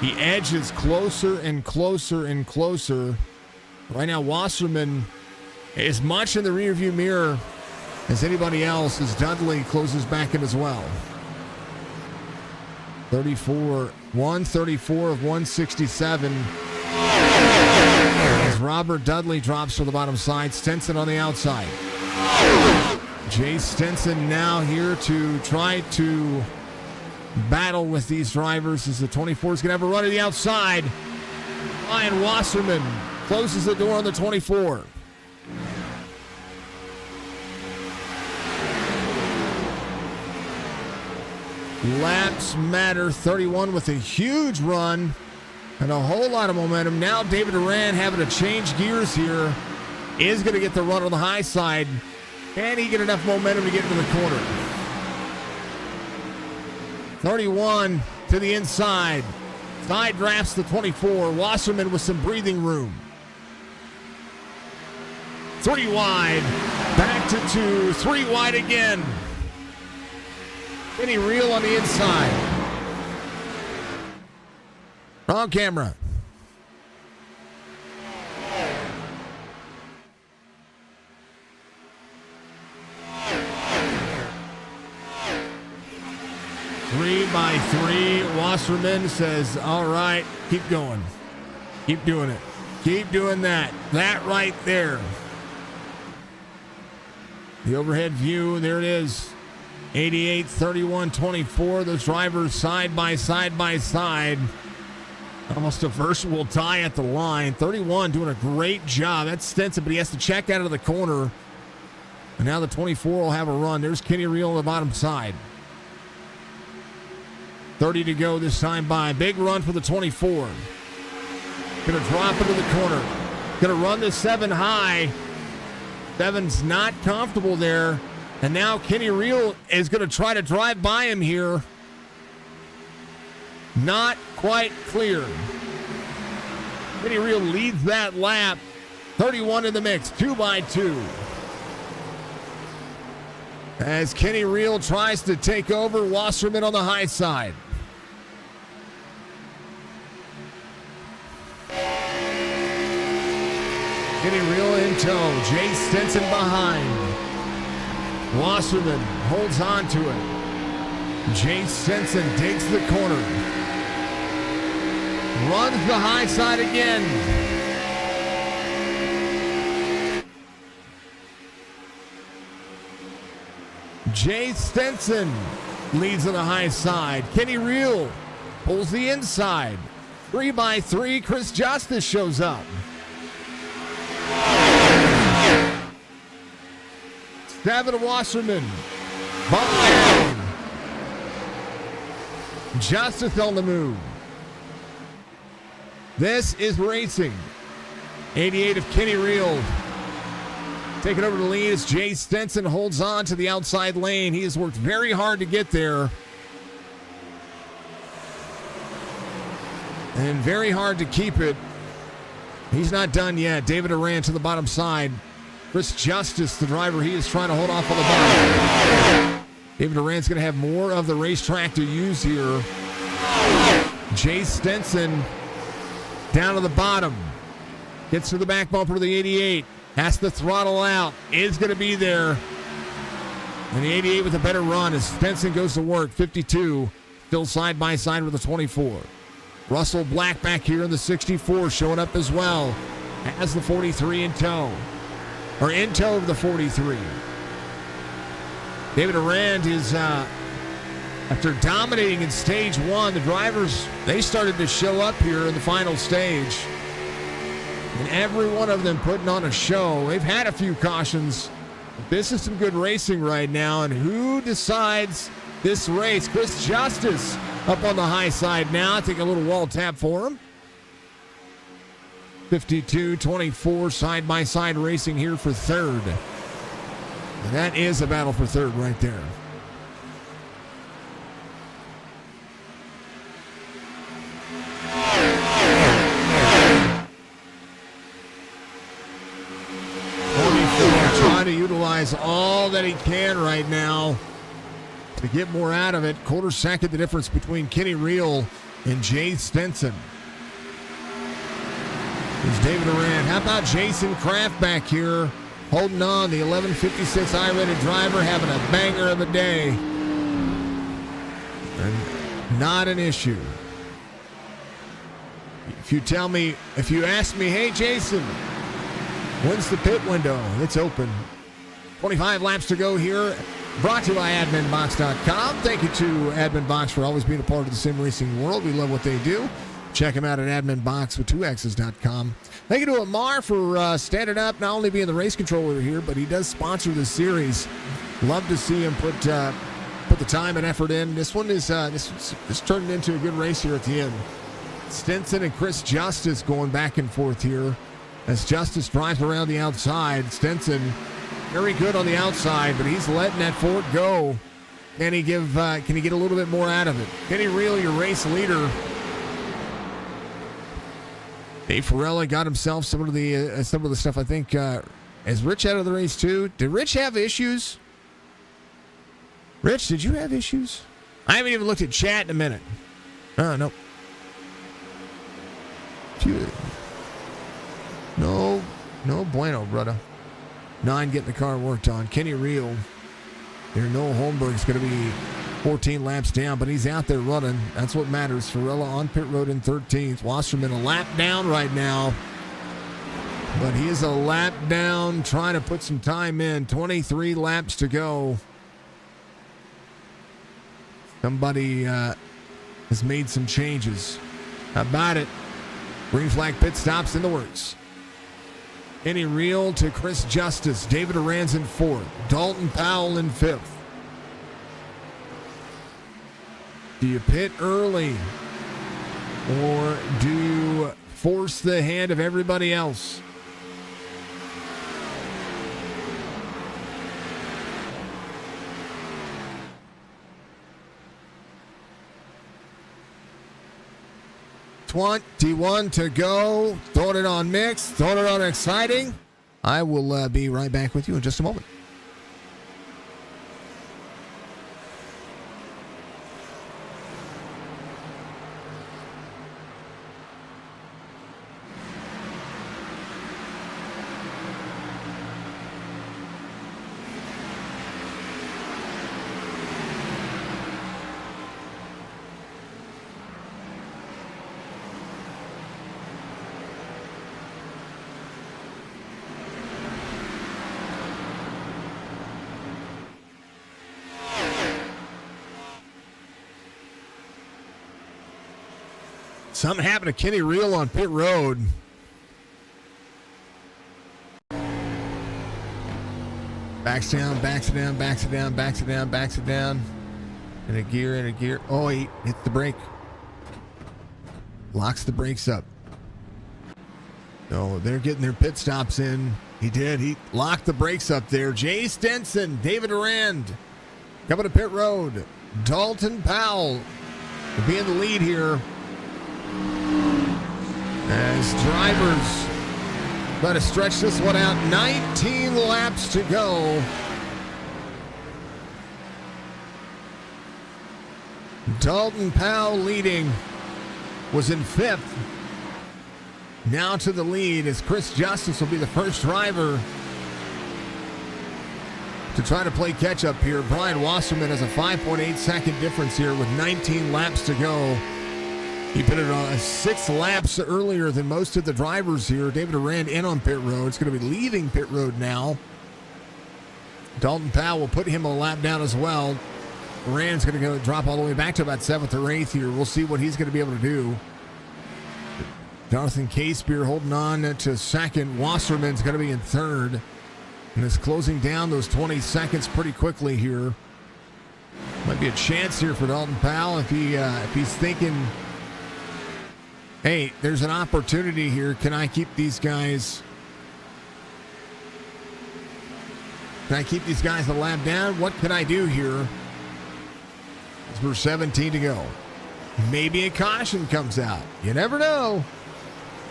Speaker 2: He edges closer and closer and closer. Right now, Wasserman is much in the rearview mirror as anybody else as Dudley closes back in as well. 134 of 167. As Robert Dudley drops to the bottom side. Stenson on the outside. Jay Stenson now here to try to battle with these drivers as the 24 is going to have a run to the outside. Brian Wasserman closes the door on the 24. Laps matter. 31 with a huge run and a whole lot of momentum. Now David Arand having to change gears here. Is going to get the run on the high side. Can he get enough momentum to get into the corner? 31 to the inside. Side drafts the 24. Wasserman with some breathing room. 3 wide. Back to 2. 3 wide again. Kenny Reel on the inside. Wrong camera. Three by 3. Wasserman says, all right, keep going. Keep doing it. Keep doing that. That right there. The overhead view, there it is. 88, 31, 24. Those drivers side by side by side. Almost a virtual tie at the line. 31 doing a great job. That's Stenson, but he has to check out of the corner. And now the 24 will have a run. There's Kenny Reel on the bottom side. 30 to go this time by. Big run for the 24. Going to drop into the corner. Going to run the 7 high. 7's not comfortable there. And now Kenny Reel is going to try to drive by him here. Not quite clear. Kenny Reel leads that lap. 31 in the mix, 2 by 2. As Kenny Reel tries to take over, Wasserman on the high side. Kenny Reel in tow. Jay Stenson behind. Wasserman holds on to it. Jay Stenson takes the corner. Runs the high side again. Jay Stenson leads on the high side. Kenny Reel pulls the inside. 3 by 3. Chris Justice shows up. David Wasserman. Bump down. Justice on the move. This is racing. 88 of Kenny Reel. Taking over the lead as Jay Stenson holds on to the outside lane. He has worked very hard to get there. And very hard to keep it. He's not done yet. David Duran to the bottom side. Chris Justice, the driver, he is trying to hold off on the bottom. David Duran's going to have more of the racetrack to use here. Jay Stenson down to the bottom. Gets to the back bumper of the 88. Has to throttle out. Is going to be there. And the 88 with a better run as Stenson goes to work. 52. Still side by side with the 24. Russell Black back here in the 64 showing up as well. Has the 43 in tow. Or in tow of the 43. David Arand is, after dominating in stage 1, the drivers, they started to show up here in the final stage. And every one of them putting on a show. They've had a few cautions. This is some good racing right now. And who decides this race? Chris Justice up on the high side now. I think a little wall tap for him. 52-24 side-by-side racing here for third. And that is a battle for third right there. Trying to utilize all that he can right now to get more out of it. Quarter second the difference between Kenny Reel and Jay Stenson. There's David Duran. How about Jason Kraft back here holding on? The 1156 I-rated driver having a banger of a day. And not an issue. If you ask me, hey Jason, when's the pit window? It's open. 25 laps to go here. Brought to you by AdminBox.com. Thank you to AdminBox for always being a part of the sim racing world. We love what they do. Check them out at AdminBox with 2X's.com. Thank you to Amar for standing up, not only being the race controller here, but he does sponsor this series. Love to see him put the time and effort in. This one is this turned into a good race here at the end. Stenson and Chris Justice going back and forth here as Justice drives around the outside. Stenson very good on the outside, but he's letting that Ford go. Can he get a little bit more out of it? Kenny Reel, your race leader. Dave Ferrella got himself some of the stuff. I think is Rich out of the race too? Did Rich have issues? Rich, did you have issues? I haven't even looked at chat in a minute. Oh, no. No bueno, brother. 9 getting the car worked on. Kenny Reel. There, Noah Holmberg's going to be 14 laps down, but he's out there running. That's what matters. Ferrella on pit road in 13th. Wasserman a lap down right now. But he is a lap down, trying to put some time in. 23 laps to go. Somebody has made some changes. How about it? Green flag pit stops in the works. Kenny Reel to Chris Justice. David Arans in 4th. Dalton Powell in 5th. Do you pit early? Or do you force the hand of everybody else? T1 to go. Throwing it on mix. Throwing it on exciting. I will be right back with you in just a moment. Something happened to Kenny Reel on pit road. Backs down, backs it down, backs it down, backs it down, backs it down. In a gear. Oh, he hit the brake. Locks the brakes up. So they're getting their pit stops in. He did. He locked the brakes up there. Jay Stenson, David Arand coming to pit road. Dalton Powell will be in the lead here. As drivers try to stretch this one out. 19 laps to go. Dalton Powell leading, was in 5th. Now to the lead as Chris Justice will be the first driver to try to play catch up here. Brian Wasserman has a 5.8 second difference here with 19 laps to go. He pitted on 6 laps earlier than most of the drivers here. David Arand in on pit road. It's going to be leaving pit road now. Dalton Powell will put him a lap down as well. Arand's going to go drop all the way back to about 7th or 8th here. We'll see what he's going to be able to do. Jonathan Casebeer holding on to 2nd. Wasserman's going to be in 3rd. And is closing down those 20 seconds pretty quickly here. Might be a chance here for Dalton Powell if he's thinking, hey, there's an opportunity here. Can I keep these guys? Can I keep these guys a lap down? What can I do here? We're 17 to go. Maybe a caution comes out. You never know.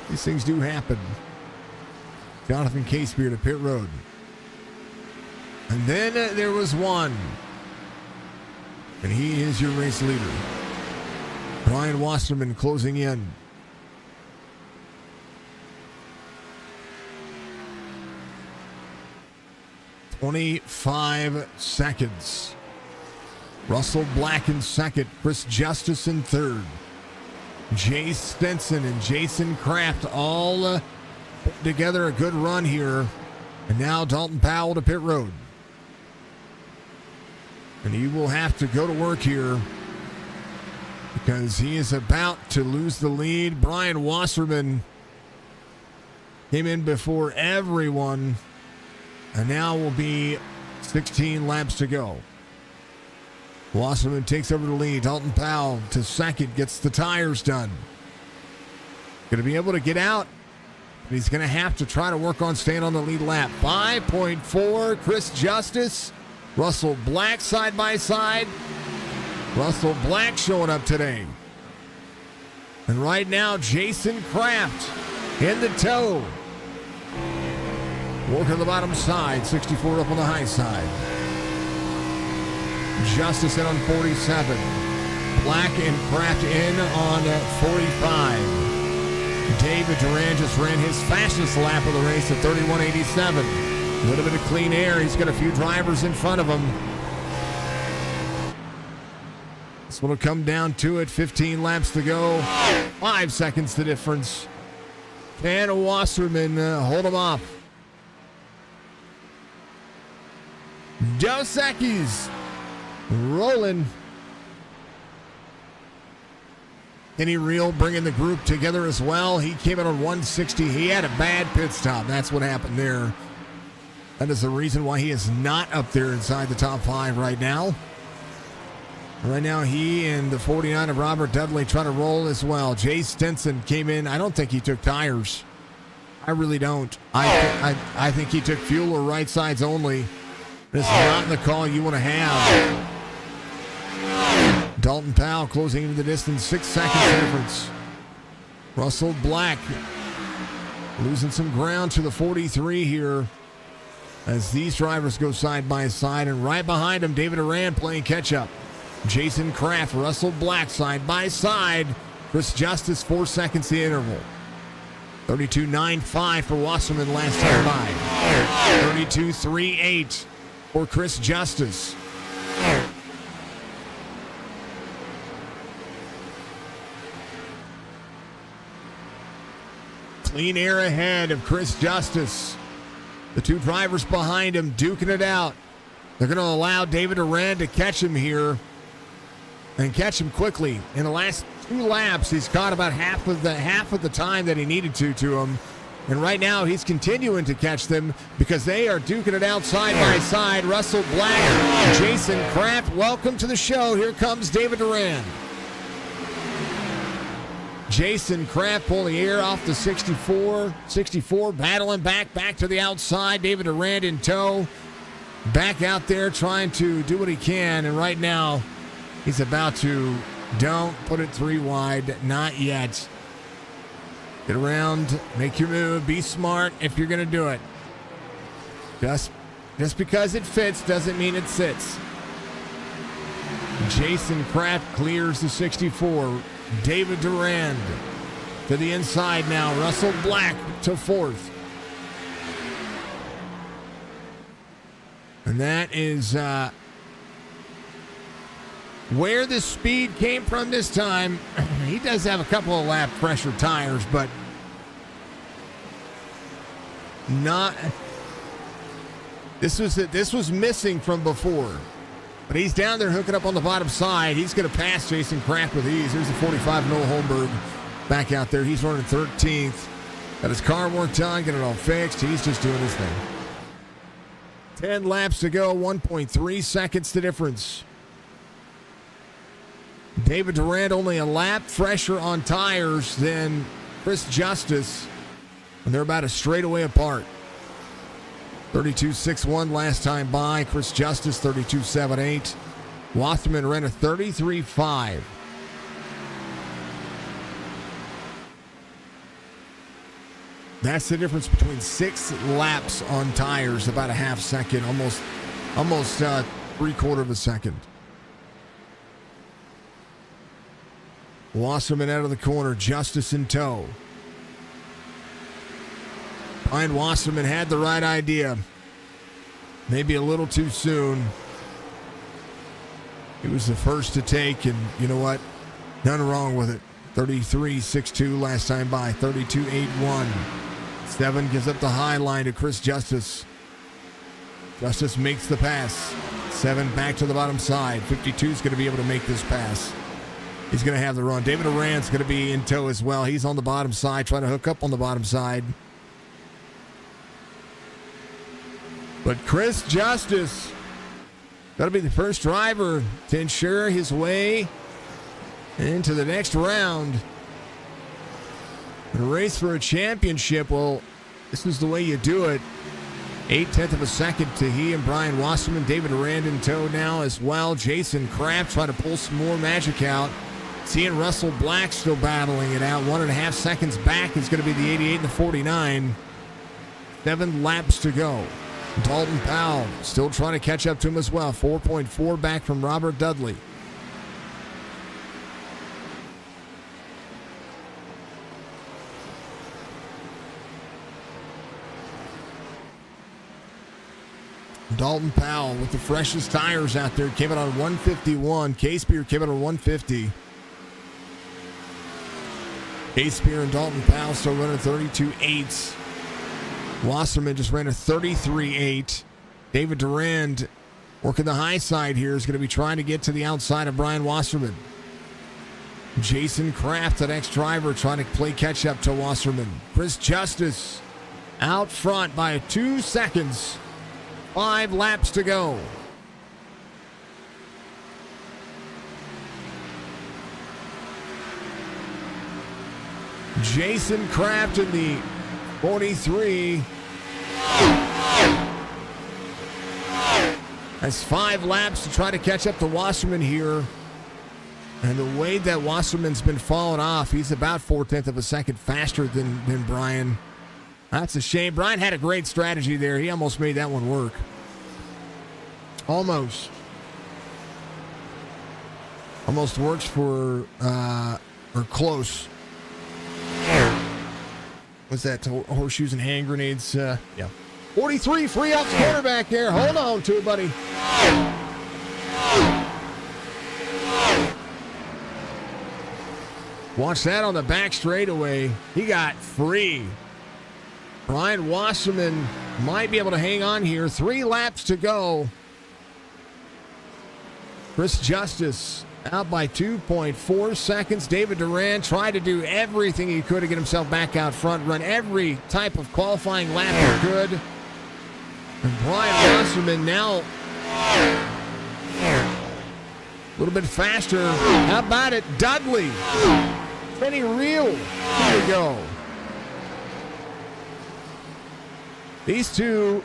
Speaker 2: These things do happen. Jonathan Casebeer to pit road. And then there was one. And he is your race leader. Brian Wasserman closing in. "25 seconds. Russell Black in 2nd. Chris Justice in 3rd. Jay Stenson and Jason Kraft all put together a good run here. And now Dalton Powell to pit road. And he will have to go to work here because he is about to lose the lead. Brian Wasserman came in before everyone. And now will be 16 laps to go. Wasserman takes over the lead. Dalton Powell to 2nd, gets the tires done. Going to be able to get out, but he's going to have to try to work on staying on the lead lap. 5.4, Chris Justice Russell Black side by side. Russell Black showing up today. And right now, Jason Kraft in the tow. Working the bottom side, 64 up on the high side. Justice in on 47. Black and Kraft in on 45. David Duran just ran his fastest lap of the race at 31.87. A little bit of clean air. He's got a few drivers in front of him. This one will come down to it. 15 laps to go. 5 seconds the difference. Can Wasserman hold him off? Dos Equis rolling. Kenny Reel bringing the group together as well. He came in on 160. He had a bad pit stop. That's what happened there. That is the reason why he is not up there inside the top 5 right now. Right now, he and the 49 of Robert Dudley try to roll as well. Jay Stinson came in. I don't think he took tires. I really don't. I think he took fuel or right sides only. This is not the call you want to have. Dalton Powell closing into the distance, 6 seconds difference. Russell Black losing some ground to the 43 here as these drivers go side by side, and right behind him, David Duran playing catch up. Jason Kraft, Russell Black side by side. Chris Justice, 4 seconds the interval. 32.95 for Wasserman last time by. 32.38 for Chris Justice. Clean air ahead of Chris Justice. The two drivers behind him duking it out. They're going to allow David Duran to catch him here and catch him quickly. In the last 2 laps, he's caught about half of the time that he needed to him. And right now, he's continuing to catch them because they are duking it out side by side. Russell Black, Jason Kraft, welcome to the show. Here comes David Duran. Jason Kraft pulling the air off the 64, battling back to the outside. David Duran in tow. Back out there trying to do what he can. And right now, he's about to, don't put it 3 wide, not yet. Get around, make your move, be smart if you're going to do it. Just because it fits doesn't mean it sits. Jason Kraft clears the 64. David Duran to the inside now. Russell Black to 4th. And that is where the speed came from this time. He does have a couple of lap pressure tires, but not. This was missing from before. But he's down there hooking up on the bottom side. He's going to pass Jason Kraft with ease. There's the 45 Noah Holmberg back out there. He's running 13th. Got his car worked on, get it all fixed. He's just doing his thing. 10 laps to go, 1.3 seconds the difference. David Duran only a lap fresher on tires than Chris Justice, and they're about a straightaway apart. 32.61 last time by. Chris Justice 32.78. Wasserman ran a 33.5. That's the difference between 6 laps on tires, about a half second, almost 3/4 of a second. Wasserman out of the corner, Justice in tow. Brian Wasserman had the right idea. Maybe a little too soon. He was the first to take, and you know what? Nothing wrong with it. 33.62 last time by. 32.81. 7 gives up the high line to Chris Justice. Justice makes the pass. 7 back to the bottom side. 52 is going to be able to make this pass. He's going to have the run. David Duran's going to be in tow as well. He's on the bottom side, trying to hook up on the bottom side. But Chris Justice got to be the first driver to ensure his way into the next round. A race for a championship. Well, this is the way you do it. 8/10 of a second to he and Brian Wasserman. David Rand in tow now as well. Jason Kraft trying to pull some more magic out. Seeing Russell Black still battling it out. 1.5 seconds back is going to be the 88 and the 49. 7 laps to go. Dalton Powell still trying to catch up to him as well. 4.4 back from Robert Dudley. Dalton Powell with the freshest tires out there came in on 151. K-Spear came in on 150. K-Spear and Dalton Powell still running 32.8s. Wasserman just ran a 33.8. David Durand working the high side here is going to be trying to get to the outside of Brian Wasserman. Jason Kraft, the next driver, trying to play catch up to Wasserman. Chris Justice out front by 2 seconds. 5 laps to go. Jason Kraft in the 43. That's 5 laps to try to catch up to Wasserman here. And the way that Wasserman's been falling off, he's about 4/10 of a second faster than Brian. That's a shame. Brian had a great strategy there. He almost made that one work. Almost. Almost works for, or close. What's that? Horseshoes and hand grenades? Yeah. 43, free off the quarterback there. Hold on to it, buddy. Watch that on the back straightaway. He got free. Brian Wasserman might be able to hang on here. 3 laps to go. Chris Justice out by 2.4 seconds. David Durand tried to do everything he could to get himself back out front, run every type of qualifying lap he could. And Brian Wasserman now a little bit faster. How about it? Dudley. Kenny Reel. Here we go. These two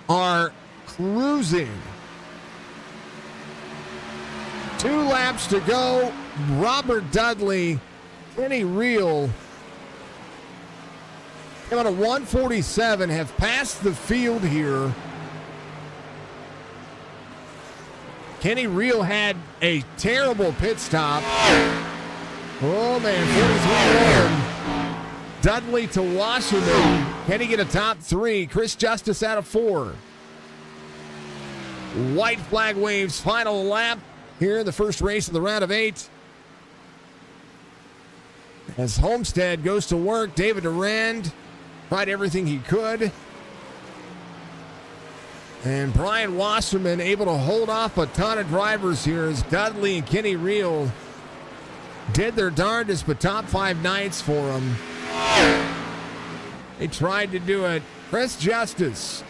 Speaker 2: are cruising. 2 laps to go. Robert Dudley, Kenny Reel, came out of 147, have passed the field here. Kenny Reel had a terrible pit stop. Oh, man, 43 1. Dudley to Wasserman. Can he get a top 3? Chris Justice out of 4. White flag waves, final lap here in the first race of the round of 8. As Homestead goes to work, David Durand tried everything he could. And Brian Wasserman able to hold off a ton of drivers here as Dudley and Kenny Reel did their darndest, but top 5 nights for them. They tried to do it. Chris Justice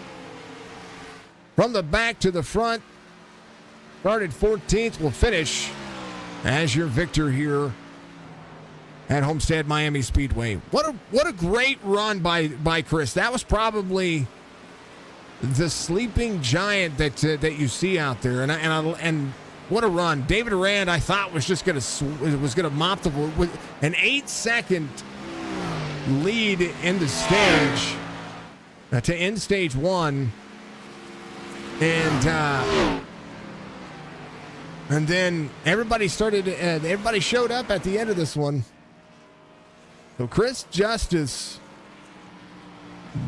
Speaker 2: from the back to the front. Started 14th, will finish as your victor here at Homestead Miami Speedway. What a great run by Chris. That was probably the sleeping giant that you see out there, and what a run. David Durand, I thought was just gonna mop the with an 8-second lead in the stage to end stage 1, and then everybody showed up at the end of this one. So Chris Justice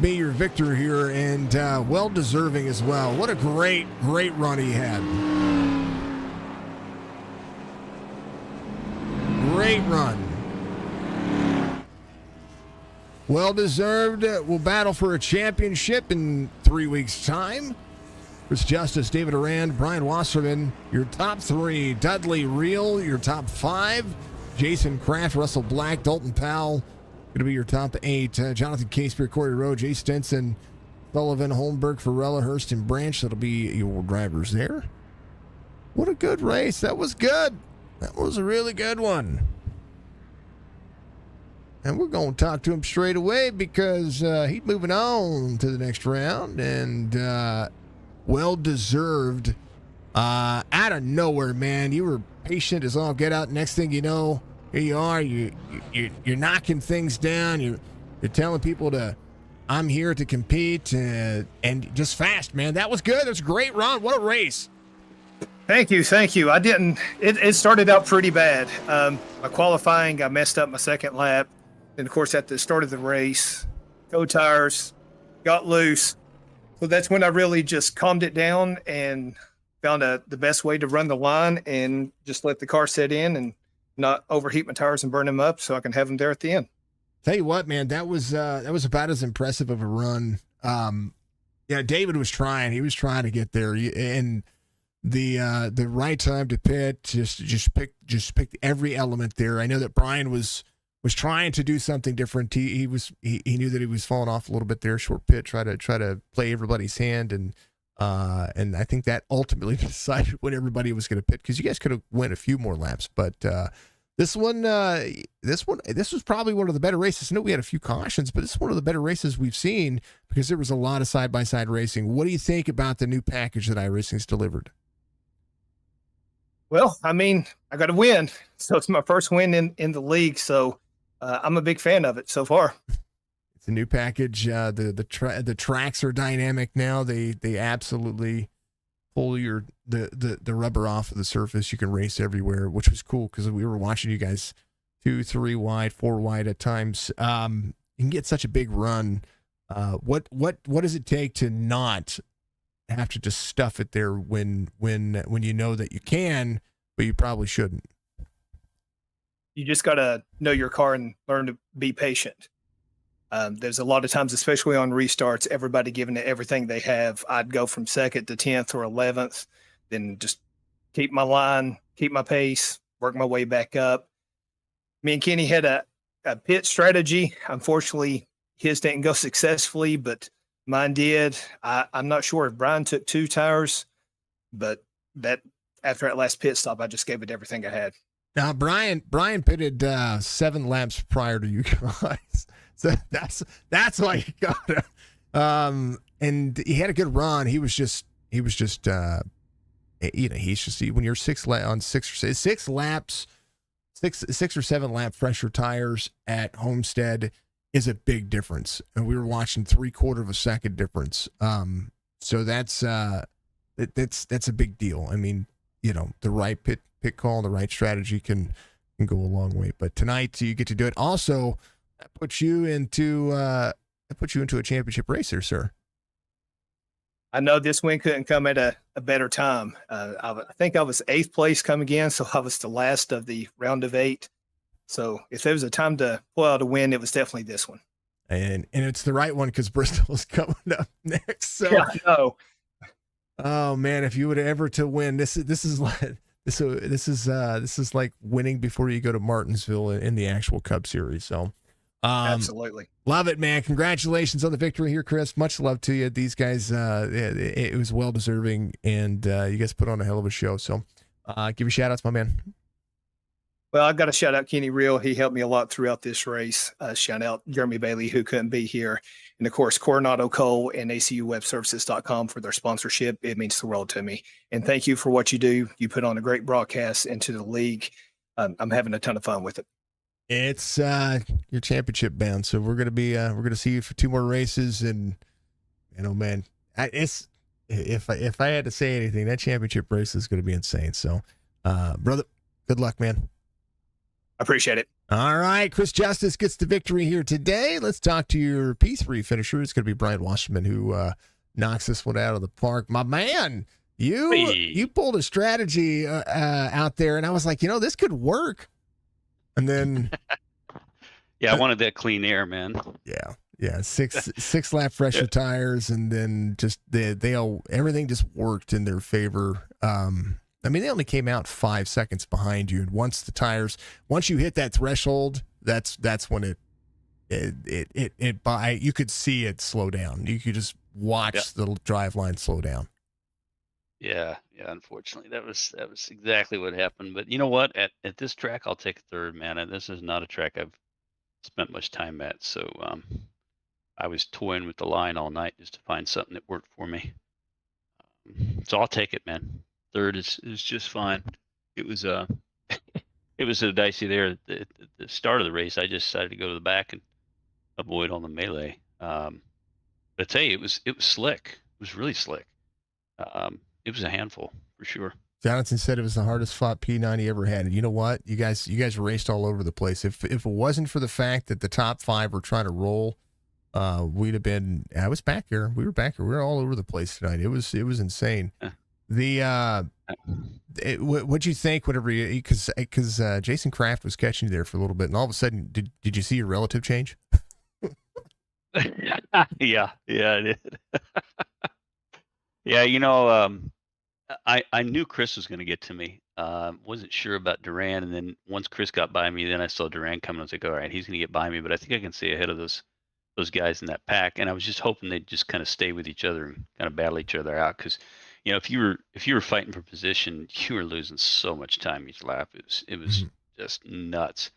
Speaker 2: be your victor here, and well deserving as well. What a great run he had. Great run. Well deserved. We'll battle for a championship in 3 weeks' time. Chris Justice, David Durand, Brian Wasserman, your top 3. Dudley Reel, your top 5. Jason Kraft, Russell Black, Dalton Powell, going to be your top 8. Jonathan K-Spear, Corey Rowe, Jay Stenson, Sullivan, Holmberg, Farella, Hurst, and Branch. That'll be your drivers there. What a good race. That was good. That was a really good one.
Speaker 1: And we're going to talk to him straight away because he's moving on to the next round, and well-deserved. Out of nowhere, man. You were patient as all get out. Next thing you know, here you are. You're knocking things down. You're telling people I'm here to compete, and just fast, man. That was good. That was a great run. What a race.
Speaker 3: Thank you. It started out pretty bad. My qualifying, I messed up my second lap. And of course, at the start of the race, toe tires got loose. So that's when I really just calmed it down and found the best way to run the line and just let the car set in and not overheat my tires and burn them up so I can have them there at the end.
Speaker 1: Tell you what, man, that was about as impressive of a run. David was trying. He was trying to get there, and the right time to pit, just picked every element there. I know that Brian was trying to do something different. He knew that he was falling off a little bit there. Short pit, try to play everybody's hand, and I think that ultimately decided when everybody was going to pit, because you guys could have went a few more laps, but this was probably one of the better races. I know we had a few cautions, but this is one of the better races we've seen because there was a lot of side-by-side racing. What do you think about the new package that iRacing's delivered?
Speaker 3: Well, I mean, I got to win. So it's my first win in the league. So I'm a big fan of it so far.
Speaker 1: It's a new package. The tracks are dynamic now. They absolutely pull the rubber off of the surface. You can race everywhere, which was cool because we were watching you guys 2, 3 wide, 4 wide at times. You can get such a big run. What does it take to not have to just stuff it there when you know that you can, but you probably shouldn't?
Speaker 3: You just got to know your car and learn to be patient. There's a lot of times, especially on restarts, everybody giving it everything they have. I'd go from 2nd to 10th or 11th, then just keep my line, keep my pace, work my way back up. Me and Kenny had a pit strategy. Unfortunately, his didn't go successfully, but mine did. I'm not sure if Brian took 2 tires, but after that last pit stop, I just gave it everything I had.
Speaker 1: Now, Brian pitted 7 laps prior to you guys. So that's why he got it. And he had a good run. He was just he's just when you're 6 laps, 6 or 7 lap fresher tires at Homestead is a big difference. And we were watching 3/4 of a second difference. So that's a big deal. I mean, the right pit call, the right strategy can go a long way. But tonight you get to do it. Also, that puts you into a championship race there, sir.
Speaker 3: I know this win couldn't come at a better time. I think I was 8th place coming in, so I was the last of the round of 8. So if there was a time to pull out a win, it was definitely this one.
Speaker 1: And it's the right one because Bristol's coming up next. So
Speaker 3: yeah, I know.
Speaker 1: Oh man, if you would ever to win, this is like winning before you go to Martinsville in the actual Cup Series. So
Speaker 3: absolutely
Speaker 1: love it, man. Congratulations on the victory here, Chris. Much love to you. These guys, it was well deserving, and you guys put on a hell of a show. So give you shout outs, my man.
Speaker 3: Well, I've got to shout out Kenny Real. He helped me a lot throughout this race. Shout out Jeremy Bailey, who couldn't be here. And, of course, Coronado Coal and ACUWebServices.com for their sponsorship. It means the world to me. And thank you for what you do. You put on a great broadcast into the league. I'm having a ton of fun with it.
Speaker 1: It's your championship bound, so we're gonna see you for 2 more races, and man, if I had to say anything, that championship race is gonna be insane. So, brother, good luck, man.
Speaker 3: Appreciate it.
Speaker 1: All right, Chris Justice gets the victory here today. Let's talk to your P3 finisher. It's going to be Brian Wasserman who knocks this one out of the park. My man, you pulled a strategy out there, and I was like, this could work. And then,
Speaker 4: yeah, I wanted that clean air, man.
Speaker 1: Yeah, 6 lap fresher tires, and then just everything just worked in their favor. I mean, they only came out 5 seconds behind you, and once you hit that threshold, that's when you could see it slow down. You could just watch the drive line slow down.
Speaker 4: Yeah. Unfortunately, that was exactly what happened. But you know what? At this track, I'll take 3rd, man. And this is not a track I've spent much time at. So I was toying with the line all night just to find something that worked for me. So I'll take it, man. Third is just fine. It was it was so dicey there at the start of the race. I just decided to go to the back and avoid all the melee. But I tell you, it was slick. It was really slick. It was a handful for sure.
Speaker 1: Jonathan said it was the hardest fought P9 he ever had. And you know what? You guys raced all over the place. If it wasn't for the fact that the top 5 were trying to roll, we'd have been. I was back here. We were back here. We were all over the place tonight. It was insane. The what'd you think? Whatever you, because Jason Kraft was catching you there for a little bit, and all of a sudden, did you see your relative change?
Speaker 4: Yeah, I did. Yeah, I knew Chris was going to get to me. Wasn't sure about Duran, and then once Chris got by me, then I saw Duran coming. I was like, all right, he's going to get by me, but I think I can stay ahead of those guys in that pack. And I was just hoping they'd just kind of stay with each other and kind of battle each other out, because if you were fighting for position, you were losing so much time each lap. It was just nuts.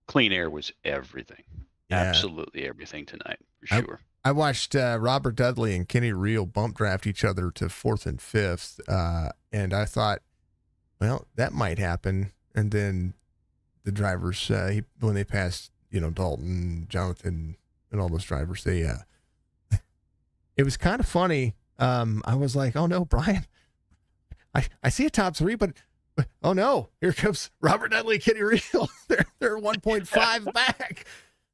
Speaker 4: Clean air was everything. Yeah. Absolutely everything tonight, for sure.
Speaker 1: I watched Robert Dudley and Kenny Reel bump draft each other to 4th and 5th, and I thought, well, that might happen. And then the drivers, when they passed, Dalton, Jonathan, and all those drivers, they it was kind of funny. I was like, oh no, Brian, I see a top 3, but oh no, here comes Robert Dudley, Kenny Reel. they're 1.5 back.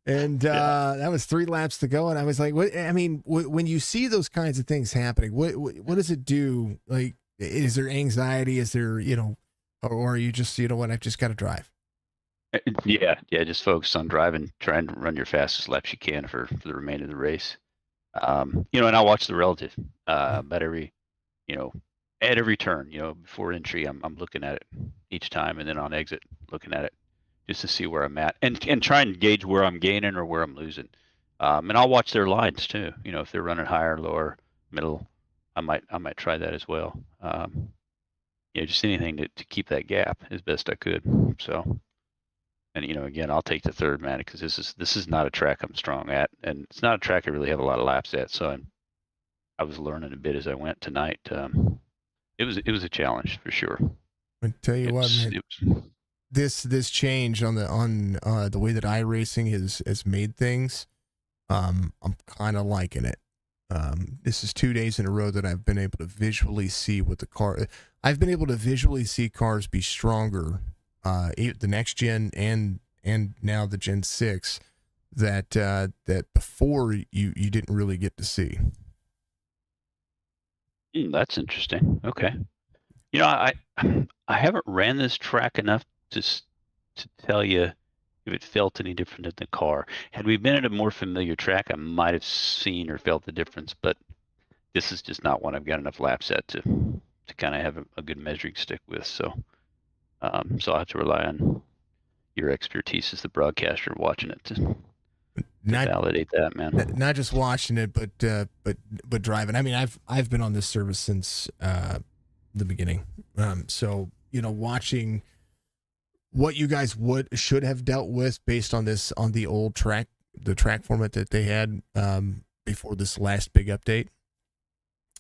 Speaker 1: And that was 3 laps to go, and I was like, "What?" I mean, when you see those kinds of things happening, what does it do? Like, is there anxiety? Is there, or are you just, what? I've just got to drive.
Speaker 4: Yeah, just focus on driving, trying to run your fastest laps you can for the remainder of the race. And I'll watch the relative about every, at every turn. Before entry, I'm looking at it each time, and then on exit, looking at it, just to see where I'm at, and try and gauge where I'm gaining or where I'm losing. And I'll watch their lines too. If they're running higher, lower, middle, I might try that as well. Just anything to keep that gap as best I could. So, and again, I'll take the third, man, because this is not a track I'm strong at, and it's not a track I really have a lot of laps at. So I was learning a bit as I went tonight. It was a challenge for sure.
Speaker 1: I tell you what, man. This change on the way that iRacing has made things, I'm kind of liking it. This is 2 days in a row that I've been able to visually see what the car. I've been able to visually see cars be stronger, the next gen and now the Gen 6 that before you didn't really get to see.
Speaker 4: That's interesting. Okay, I haven't ran this track enough to tell you if it felt any different in the car. Had we been at a more familiar track, I might have seen or felt the difference, but this is just not one I've got enough laps at to kind of have a good measuring stick with. So so I'll have to rely on your expertise as the broadcaster watching it to validate that, man.
Speaker 1: Not just watching it, but driving. I mean, I've been on this service since the beginning. So watching what you guys should have dealt with based on the old track, the track format that they had before this last big update.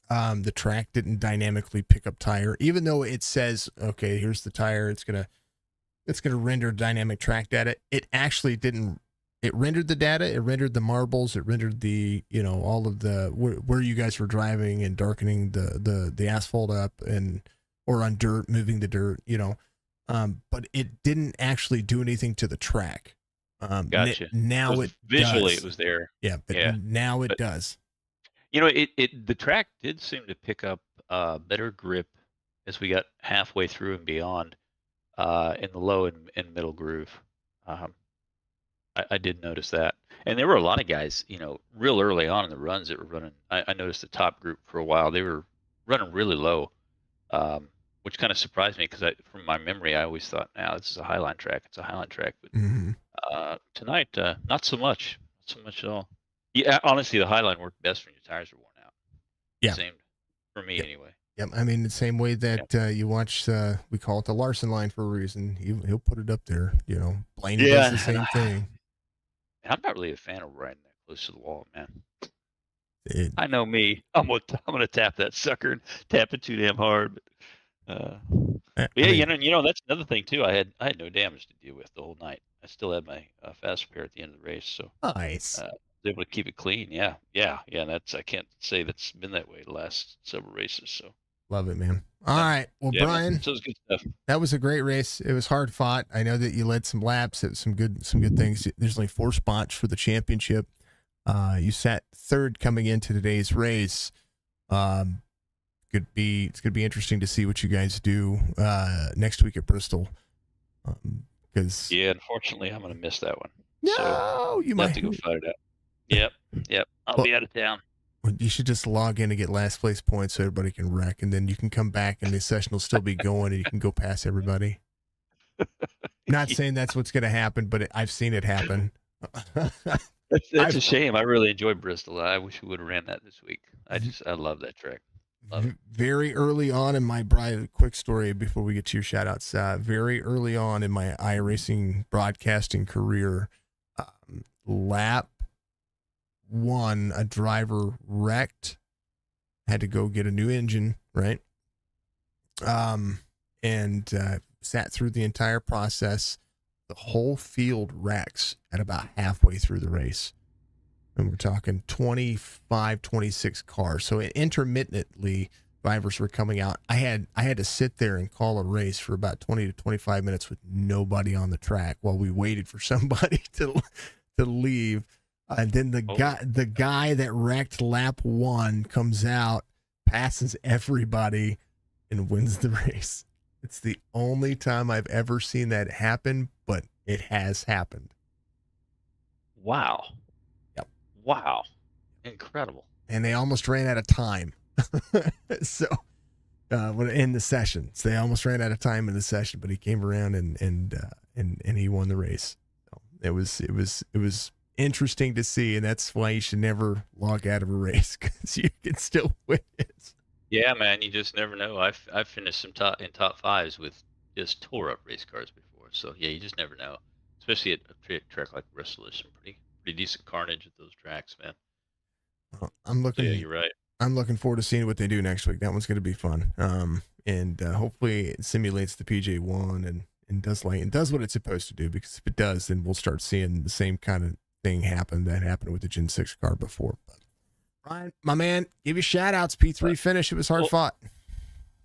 Speaker 1: The track didn't dynamically pick up tire, even though it says, okay, here's the tire. It's gonna render dynamic track data. It actually didn't. It rendered the data. It rendered the marbles. It rendered the all of the where you guys were driving and darkening the asphalt up or on dirt, moving the dirt. But it didn't actually do anything to the track.
Speaker 4: Gotcha.
Speaker 1: Now it
Speaker 4: visually
Speaker 1: does.
Speaker 4: It was there.
Speaker 1: Yeah, but now it does.
Speaker 4: The track did seem to pick up better grip as we got halfway through and beyond in the low and middle groove. I did notice that, and there were a lot of guys, real early on in the runs that were running. I noticed the top group for a while; they were running really low. Which kind of surprised me because from my memory, I always thought, this is a highline track. It's a highline track. But tonight, not so much. Not so much at all. Yeah, honestly, the highline worked best when your tires were worn out.
Speaker 1: Yeah.
Speaker 4: Same for me anyway.
Speaker 1: Yep. I mean, the same way that you watch, we call it the Larson line for a reason. He'll put it up there. Blaney does the same thing.
Speaker 4: And I'm not really a fan of riding that close to the wall, man.
Speaker 1: It,
Speaker 4: I know me. I'm gonna tap that sucker and tap it too damn hard. But
Speaker 1: I
Speaker 4: yeah,
Speaker 1: mean,
Speaker 4: that's another thing too. I had no damage to deal with the whole night. I still had my fast repair at the end of the race, so
Speaker 1: nice.
Speaker 4: was able to keep it clean. Yeah. That's I can't say that's been that way the last several races. So
Speaker 1: Love it, man. All right. Well,
Speaker 4: yeah,
Speaker 1: Brian,
Speaker 4: man, so it's good stuff.
Speaker 1: that was a great race. It was hard fought. I know that you led some laps. It was some good things. There's only 4 spots for the championship. You sat third coming into today's race. It's gonna be interesting to see what you guys do next week at Bristol. Because
Speaker 4: Yeah, unfortunately, I'm gonna miss that one.
Speaker 1: no,
Speaker 4: So
Speaker 1: you
Speaker 4: I'll have
Speaker 1: might.
Speaker 4: to go fight it out. Yep. I'll
Speaker 1: Well-
Speaker 4: be out of town.
Speaker 1: You should just log in and get last place points so everybody can wreck, and then you can come back and the session will still be going, and you can go past everybody. Not saying that's what's going to happen, but I've seen it happen.
Speaker 4: That's a shame. I really enjoyed Bristol. I wish we would have ran that this week. I love that track. Love it.
Speaker 1: Very early on in my quick story before we get to your shout outs. Very early on in my iRacing broadcasting career, lap 1, a driver wrecked, had to go get a new engine, right? And sat through the entire process. The whole field wrecks at about halfway through the race. And we're talking 25, 26 cars. So intermittently, drivers were coming out. I had to sit there and call a race for about 20 to 25 minutes with nobody on the track while we waited for somebody to leave. And then the guy that wrecked lap 1 comes out, passes everybody, and wins the race. It's the only time I've ever seen that happen, but it has happened.
Speaker 4: Wow.
Speaker 1: Yep.
Speaker 4: Wow. Incredible.
Speaker 1: And they almost ran out of time. So in the sessions, they almost ran out of time in the session, but he came around and he won the race. So it was interesting to see, and that's why you should never log out of a race, because you can still win it.
Speaker 4: Yeah, man, you just never know. I've finished some top 5s with just tore up race cars before. So yeah, you just never know. Especially at a track like Bristol, there's some pretty decent carnage at those tracks, man.
Speaker 1: I'm looking.
Speaker 4: So, yeah, you're right.
Speaker 1: I'm looking forward to seeing what they do next week. That one's going to be fun. And hopefully it simulates the PJ1 and does what it's supposed to do. Because if it does, then we'll start seeing the same kind of thing happen that happened with the Gen 6 car before. But Ryan, my man, give you shout outs. P3 finish. It was hard fought.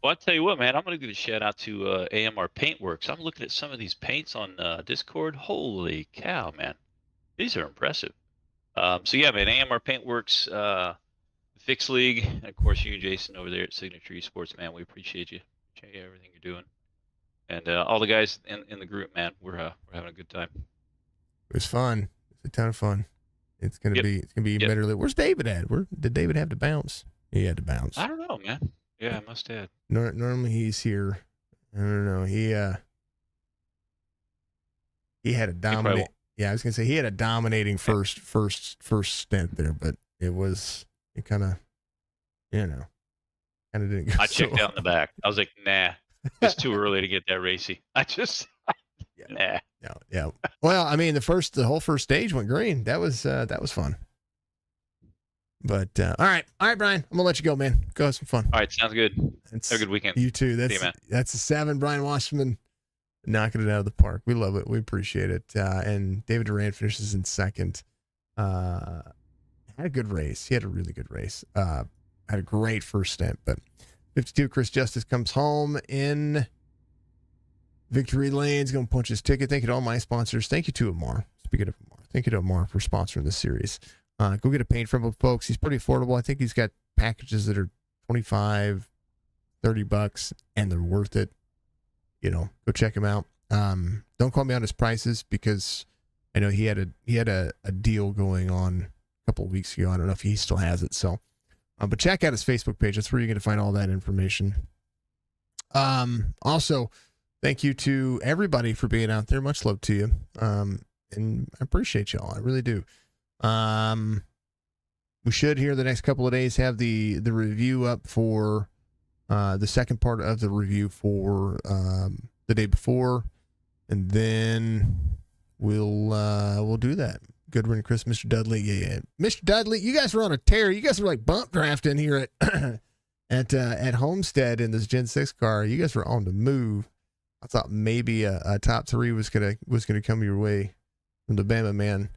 Speaker 4: Well, I tell you what, man, I'm going to give a shout out to AMR Paintworks. I'm looking at some of these paints on Discord. Holy cow, man. These are impressive. So yeah, man, AMR Paintworks, Fix League, and of course you, Jason, over there at Signature Esports, man. We appreciate you. Appreciate everything you're doing. And all the guys in the group, man, we're having a good time.
Speaker 1: It was fun. It's a ton of fun. It's gonna be better. Where's David at? Did David have to bounce? He had to bounce.
Speaker 4: I don't know, man. Yeah, I must have.
Speaker 1: Normally he's here. I don't know. He had a dominate. Yeah, I was gonna say he had a dominating first stint there, but it kind of didn't go.
Speaker 4: I checked out in the back. I was like, nah, it's too early to get that racy. Nah.
Speaker 1: Yeah. Well, I mean, the whole first stage went green. That was fun. But all right, Brian, I'm gonna let you go, man. Go have some fun.
Speaker 4: All right, sounds good. Have a good weekend.
Speaker 1: You too. That's a 7. Brian Washington knocking it out of the park. We love it. We appreciate it. And David Durant finishes in second. Had a good race. He had a really good race. Had a great first stint. But 52, Chris Justice comes home in victory lane. He's going to punch his ticket. Thank you to all my sponsors. Thank you to Amar. Speaking of Amar, thank you to Amar for sponsoring this series. Go get a paint from him, folks. He's pretty affordable. I think he's got packages that are $25, $30, and they're worth it. Go check him out. Don't call me on his prices, because I know he had a deal going on a couple of weeks ago. I don't know if he still has it. So, but check out his Facebook page. That's where you're going to find all that information. Also, thank you to everybody for being out there. Much love to you. And I appreciate y'all. I really do. We should here the next couple of days have the review up for the second part of the review for the day before, and then we'll do that. Goodwin, Chris, Mr. Dudley. Yeah. Mr. Dudley, you guys were on a tear. You guys were like bump drafting here at Homestead in this Gen 6 car. You guys were on the move. I thought maybe a top 3 was gonna come your way from the Bama man.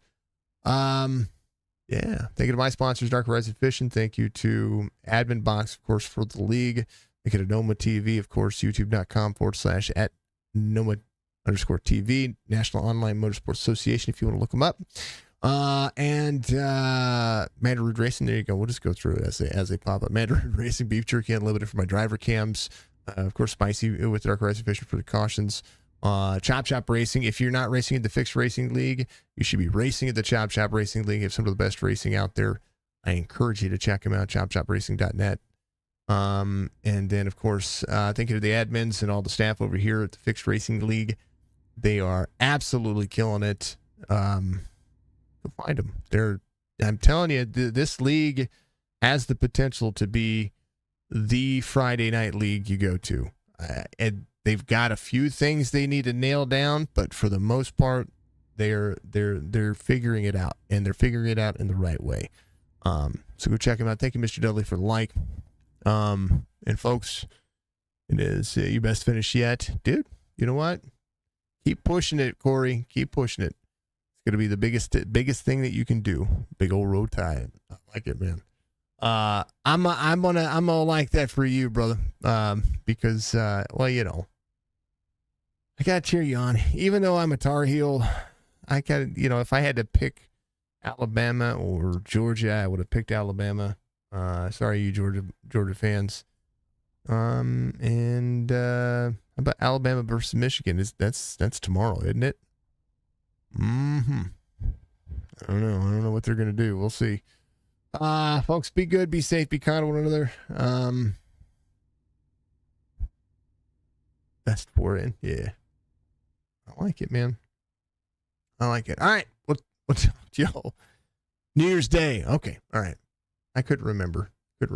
Speaker 1: Yeah. Thank you to my sponsors, Dark Horizon Fishing. Thank you to Admin Box, of course, for the league. Thank you to Noma TV, of course, youtube.com/@Noma_TV, National Online Motorsports Association, if you want to look them up. And Mandarin Racing, there you go. We'll just go through it as they pop up. Mandarin Racing, Beef Jerky Unlimited for my driver cams. Of course, Spicy with Dark Horizon Fishing for the cautions. Chop Racing. If you're not racing at the Fixed Racing League, you should be racing at the Chop Racing League. They have some of the best racing out there. I encourage you to check them out, chopchopracing.net. And then, of course, thank you to the admins and all the staff over here at the Fixed Racing League. They are absolutely killing it. Go find them. I'm telling you, this league has the potential to be the Friday night league you go to. And they've got a few things they need to nail down, but for the most part, they're figuring it out, and they're figuring it out in the right way. So go check them out. Thank you, Mr. Dudley, for the like. And folks, it is your best finish yet, dude. You know what? Keep pushing it, Corey. Keep pushing it. It's gonna be the biggest thing that you can do. Big old road tie. I like it, man. I'm gonna like that for you, brother. Because well, you know, I gotta cheer you on. Even though I'm a Tar Heel, I gotta, you know, if I had to pick Alabama or Georgia, I would have picked Alabama. Sorry, you Georgia fans. And how about Alabama versus Michigan? That's tomorrow, isn't it? I don't know what they're gonna do. We'll see. Folks, be good, be safe, be kind to one another. Best for it. Yeah. I like it, man. I like it. All right. What's yo? New Year's Day. Okay. All right. I couldn't remember. But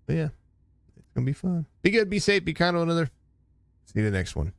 Speaker 1: yeah. It's gonna be fun. Be good, be safe, be kind to one another. See you the next one.